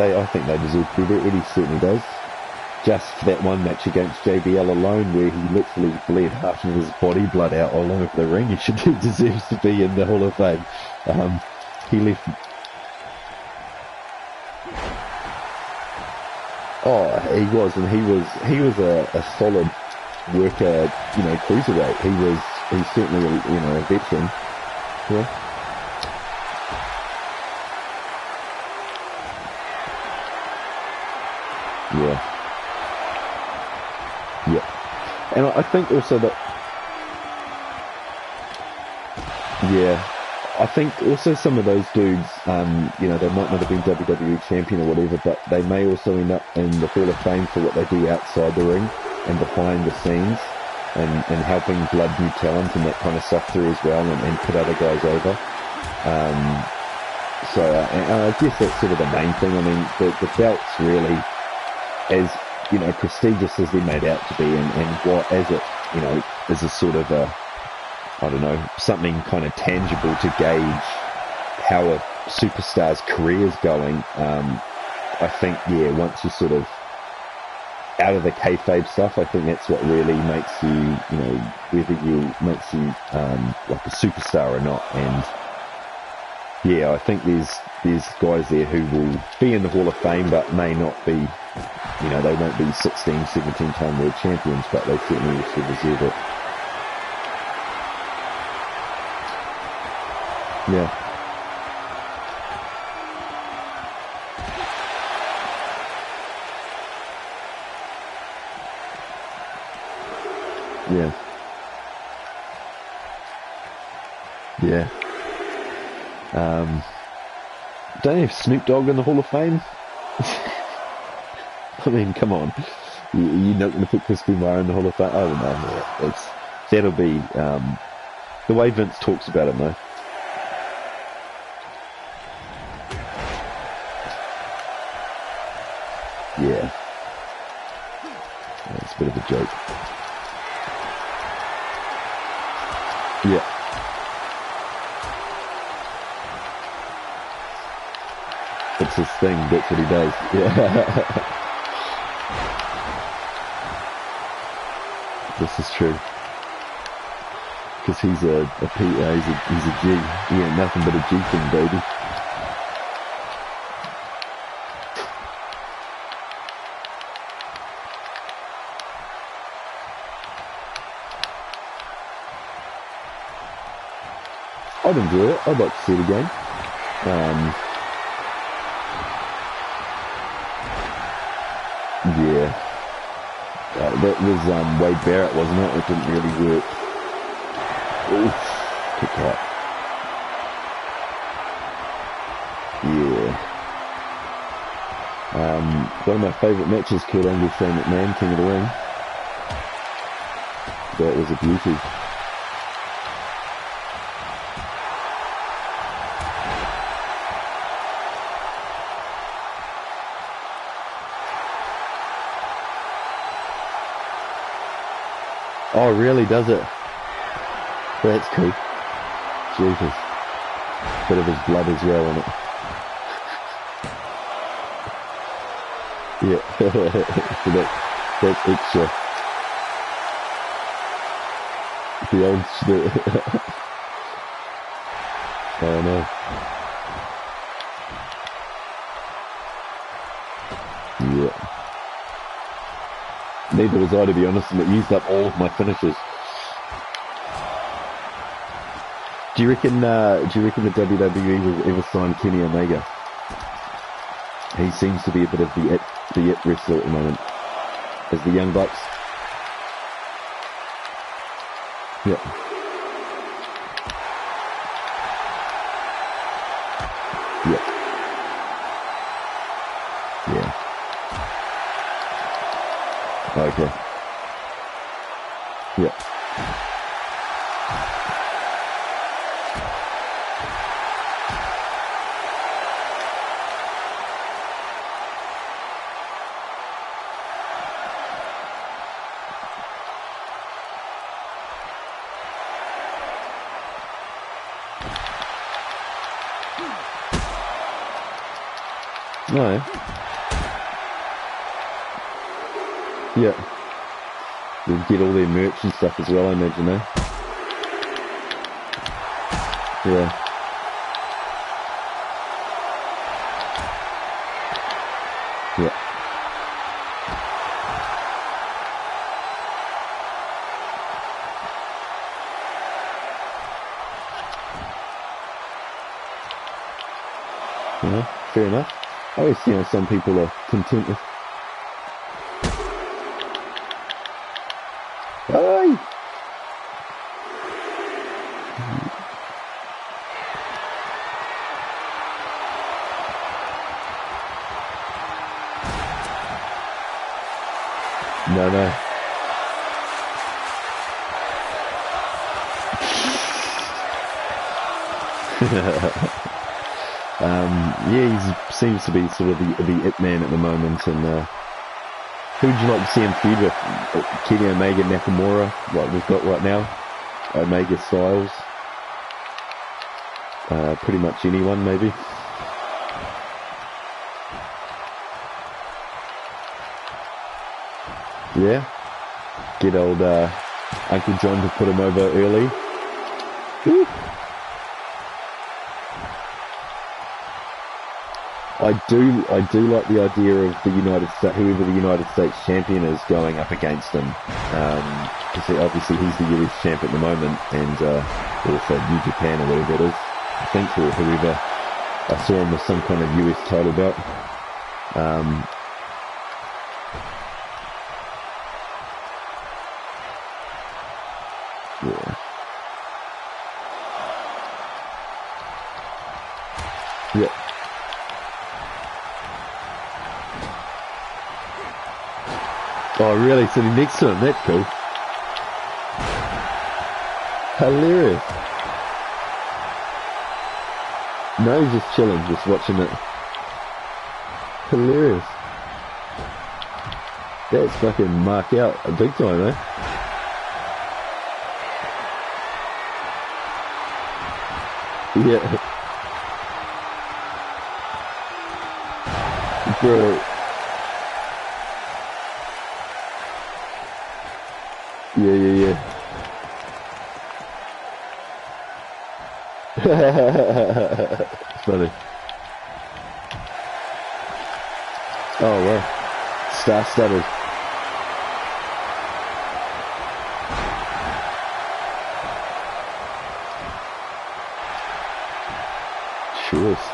I think they deserve credit. Eddie certainly does. Just that one match against JBL alone, where he literally bled half of his body blood out all over the ring, he deserves to be in the Hall of Fame. He left. Oh, he was, and he was a solid worker, cruiserweight. He's certainly a veteran. Yeah. Yeah. And I think also that, I think also some of those dudes, they might not have been WWE champion or whatever, but they may also end up in the Hall of Fame for what they do outside the ring and behind the scenes, and helping blood new talent and that kind of stuff through as well, and put other guys over. So I guess that's sort of the main thing. I mean, the belt's really as prestigious as they're made out to be, and what as it is a sort of a, I don't know, something kind of tangible to gauge how a superstar's career is going. I think once you sort of out of the kayfabe stuff, I think that's what really makes you whether makes you like a superstar or not. And I think there's guys there who will be in the Hall of Fame but may not be, they won't be 16, 17 time world champions, but they certainly also deserve it. Yeah. Don't you have Snoop Dogg in the Hall of Fame? I mean, come on. You're not going to put Chris Benoit in the Hall of Fame? I don't know. That'll be the way Vince talks about it, though. Yeah. It's a bit of a joke. Yeah. It's his thing, that's what he does. Yeah. This is true. Because he's a G. He ain't nothing but a G thing, baby. I'd enjoy it. I'd like to see it again. That was Wade Barrett, wasn't it? It didn't really work. Oof, kick out. One of my favourite matches, Kurt Angle, Shane McMahon, King of the Ring. That was a beauty. Oh, really, does it? That's cool. Jesus. Bit of his blood as well on it. Yeah. So that's extra. The old shit. Oh no. Yeah. Neither was I, to be honest, and it used up all of my finishes. Do you reckon the WWE will ever sign Kenny Omega? He seems to be a bit of the it wrestler at the moment. as the Young Bucks. Yep. Yep. Yeah. Okay. Yep. No. Yeah. We'll get all their merch and stuff as well, I imagine, eh? Yeah. Yeah. Yeah, fair enough. I always see how some people are content with. Oi! No. Yeah, he seems to be sort of the it man at the moment. And who would you like to see him feud with? Kenny Omega, Nakamura, like we've got right now. Omega Styles. Pretty much anyone, maybe. Yeah. Get old Uncle John to put him over early. Woo. I do like the idea of the United States, whoever the United States champion is, going up against him. Because obviously he's the US champ at the moment, and also New Japan or whatever it is, I think, or whoever. I saw him with some kind of US title belt. Yeah. Yeah. Oh, really? Sitting next to him? That's cool. Hilarious. No, he's just chilling, just watching it. Hilarious. That's fucking mark out a big time, eh? Yeah. Bro. Yeah. Funny. Oh, well. Star-studded. Sure is.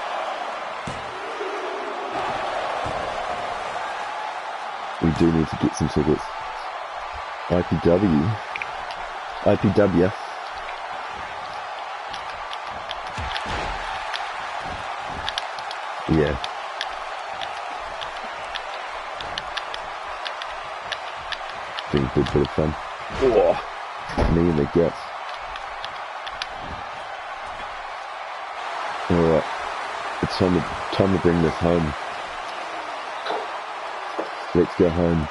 We do need to get some tickets. IPW. Yeah. Been a good bit of fun. Oh, me in the guts. Alright. It's time to bring this home. Let's go home.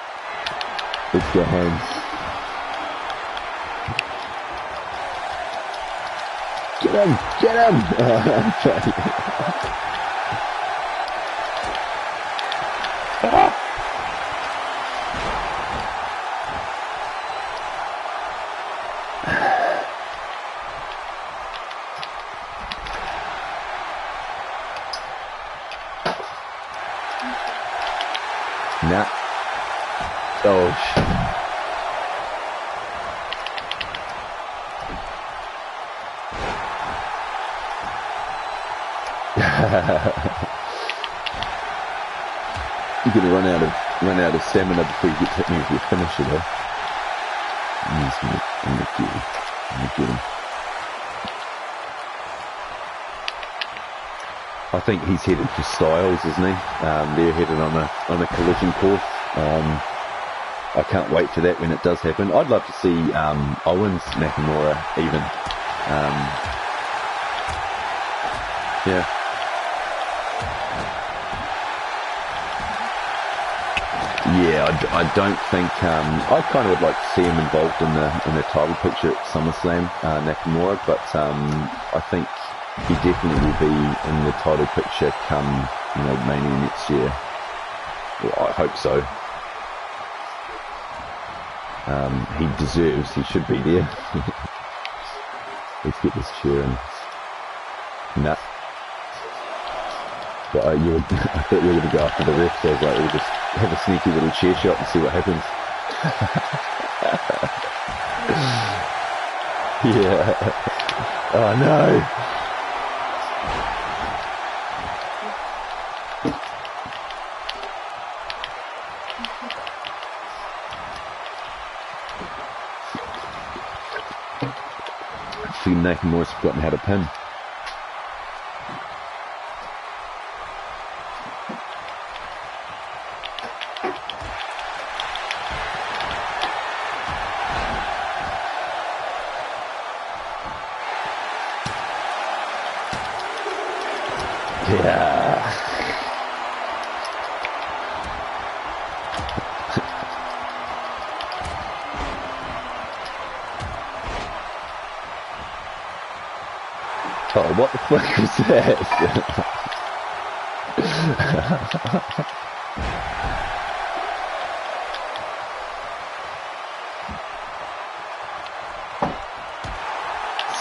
Let's go home. Get him! Get him! Nah. Oh, shit. You're gonna run out of run out of stamina before you get to hit me with your finisher though. I'm gonna get him. I think he's headed for Styles, isn't he? They're headed on a collision course. I can't wait for that when it does happen. I'd love to see Owens Nakamura even. Yeah. Yeah, I don't think I kind of would like to see him involved in the title picture at SummerSlam, Nakamura, but I think he definitely will be in the title picture come Mania next year. Well, I hope so. He should be there. Let's get this chair in. Nah. But I thought you were going to go after the ref, so I was like, we'll just have a sneaky little chair shot and see what happens. Yeah. Oh no. I think Nakamura's forgotten how to pin. Yeah. Oh, what the fuck was that?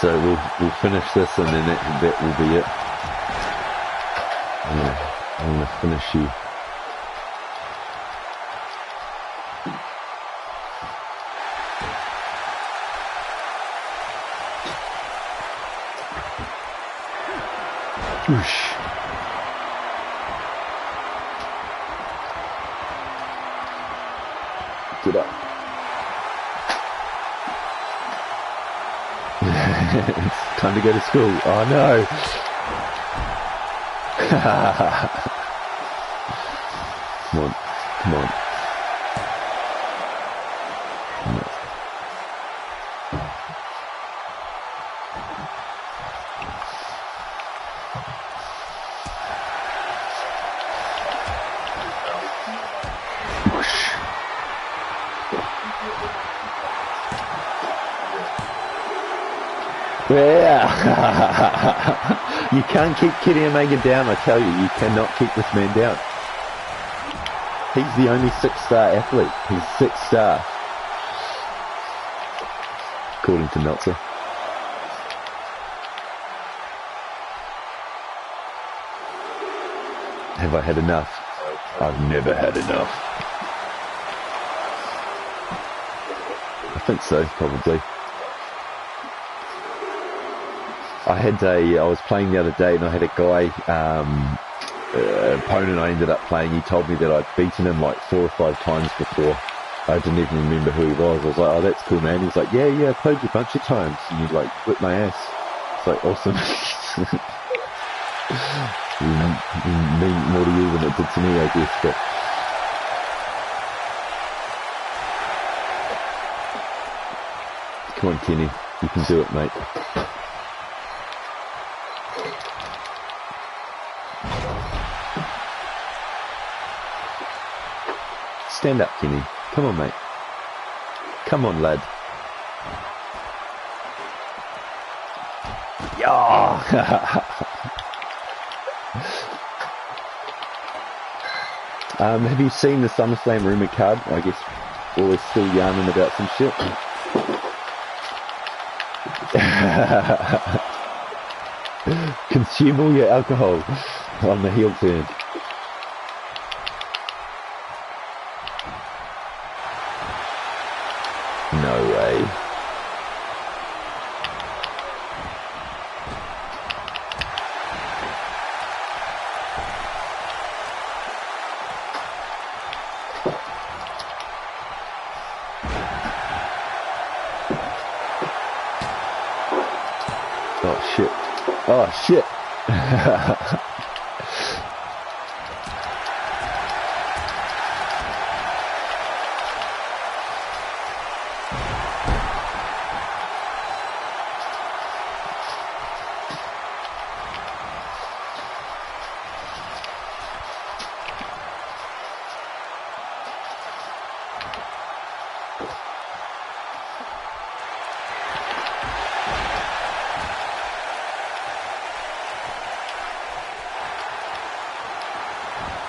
So we'll finish this and then that will be it. I'm gonna finish you. Whoosh. Get up. It's time to go to school. Oh no. Come on, come on. Yeah. You can't keep Kenny Omega down, I tell you. You cannot keep this man down. He's the only 6-star athlete. He's 6-star. According to Meltzer. Have I had enough? I've never had enough. I think so, probably. I was playing the other day and I had a guy, opponent I ended up playing, he told me that I'd beaten him like 4 or 5 times before. I didn't even remember who he was. I was like, oh, that's cool, man. He's like, yeah, I played you a bunch of times. And you like whipped my ass. It's like, awesome. It meant more to you than it did to me, I guess. But come on, Kenny. You can do it, mate. Stand up, Kenny. Come on, mate. Come on, lad. Yeah. Have you seen the SummerSlam rumour card? I guess always still yarning about some shit. Consume all your alcohol on the heel turn. No way. shit. Oh, shit.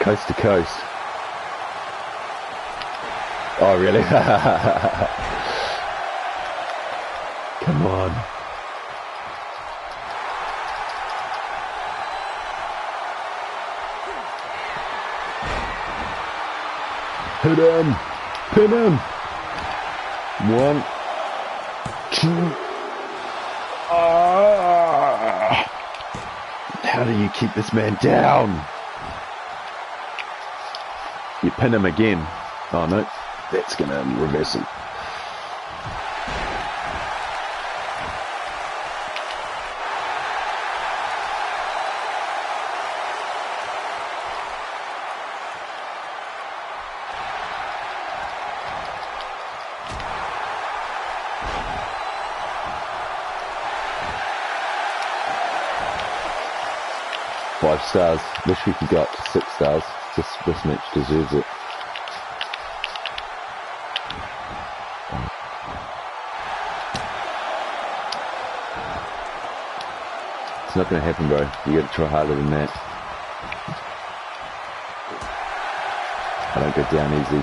Coast to coast. Oh, really? Come on. Hit him. Pin him. 1, 2. How do you keep this man down? You pin him again. Oh no, that's going to reverse him. Five stars. Wish we could go up to 6 stars. This match deserves it. It's not going to happen, bro. You got to try harder than that. I don't go down easy.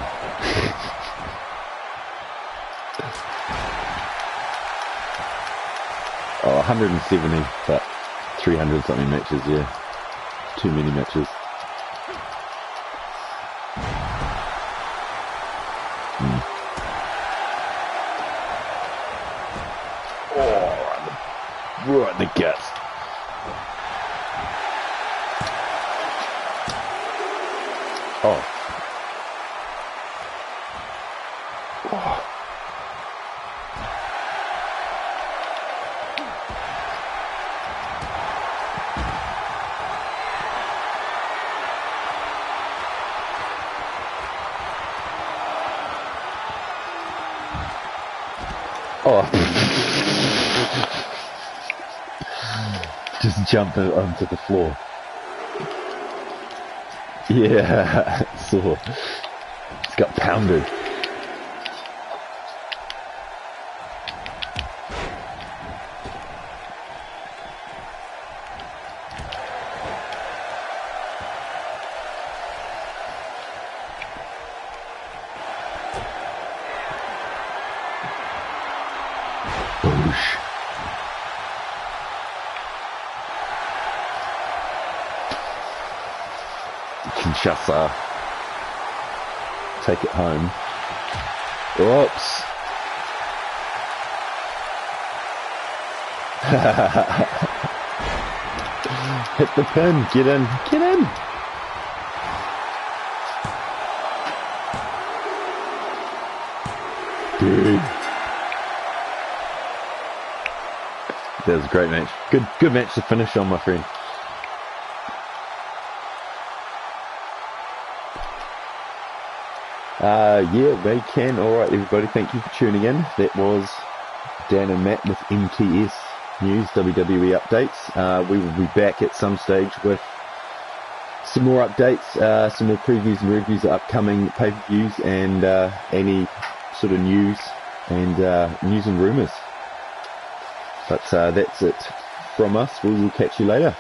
Oh, 170, but 300 something matches, yeah. Too many matches. Oh, right in the guts. Oh. Oh. Oh. Just jump onto the floor. Yeah, so it's got pounded. Boosh. Kinshasa. Take it home. Oops. Hit the pin. Get in. Get in. Dude. That was a great match. Good match to finish on, my friend. Yeah, they can. Alright, everybody, thank you for tuning in. That was Dan and Matt with MTS News, WWE Updates. We will be back at some stage with some more updates, some more previews and reviews of upcoming pay-per-views and any sort of news and rumours. But that's it from us. We will catch you later.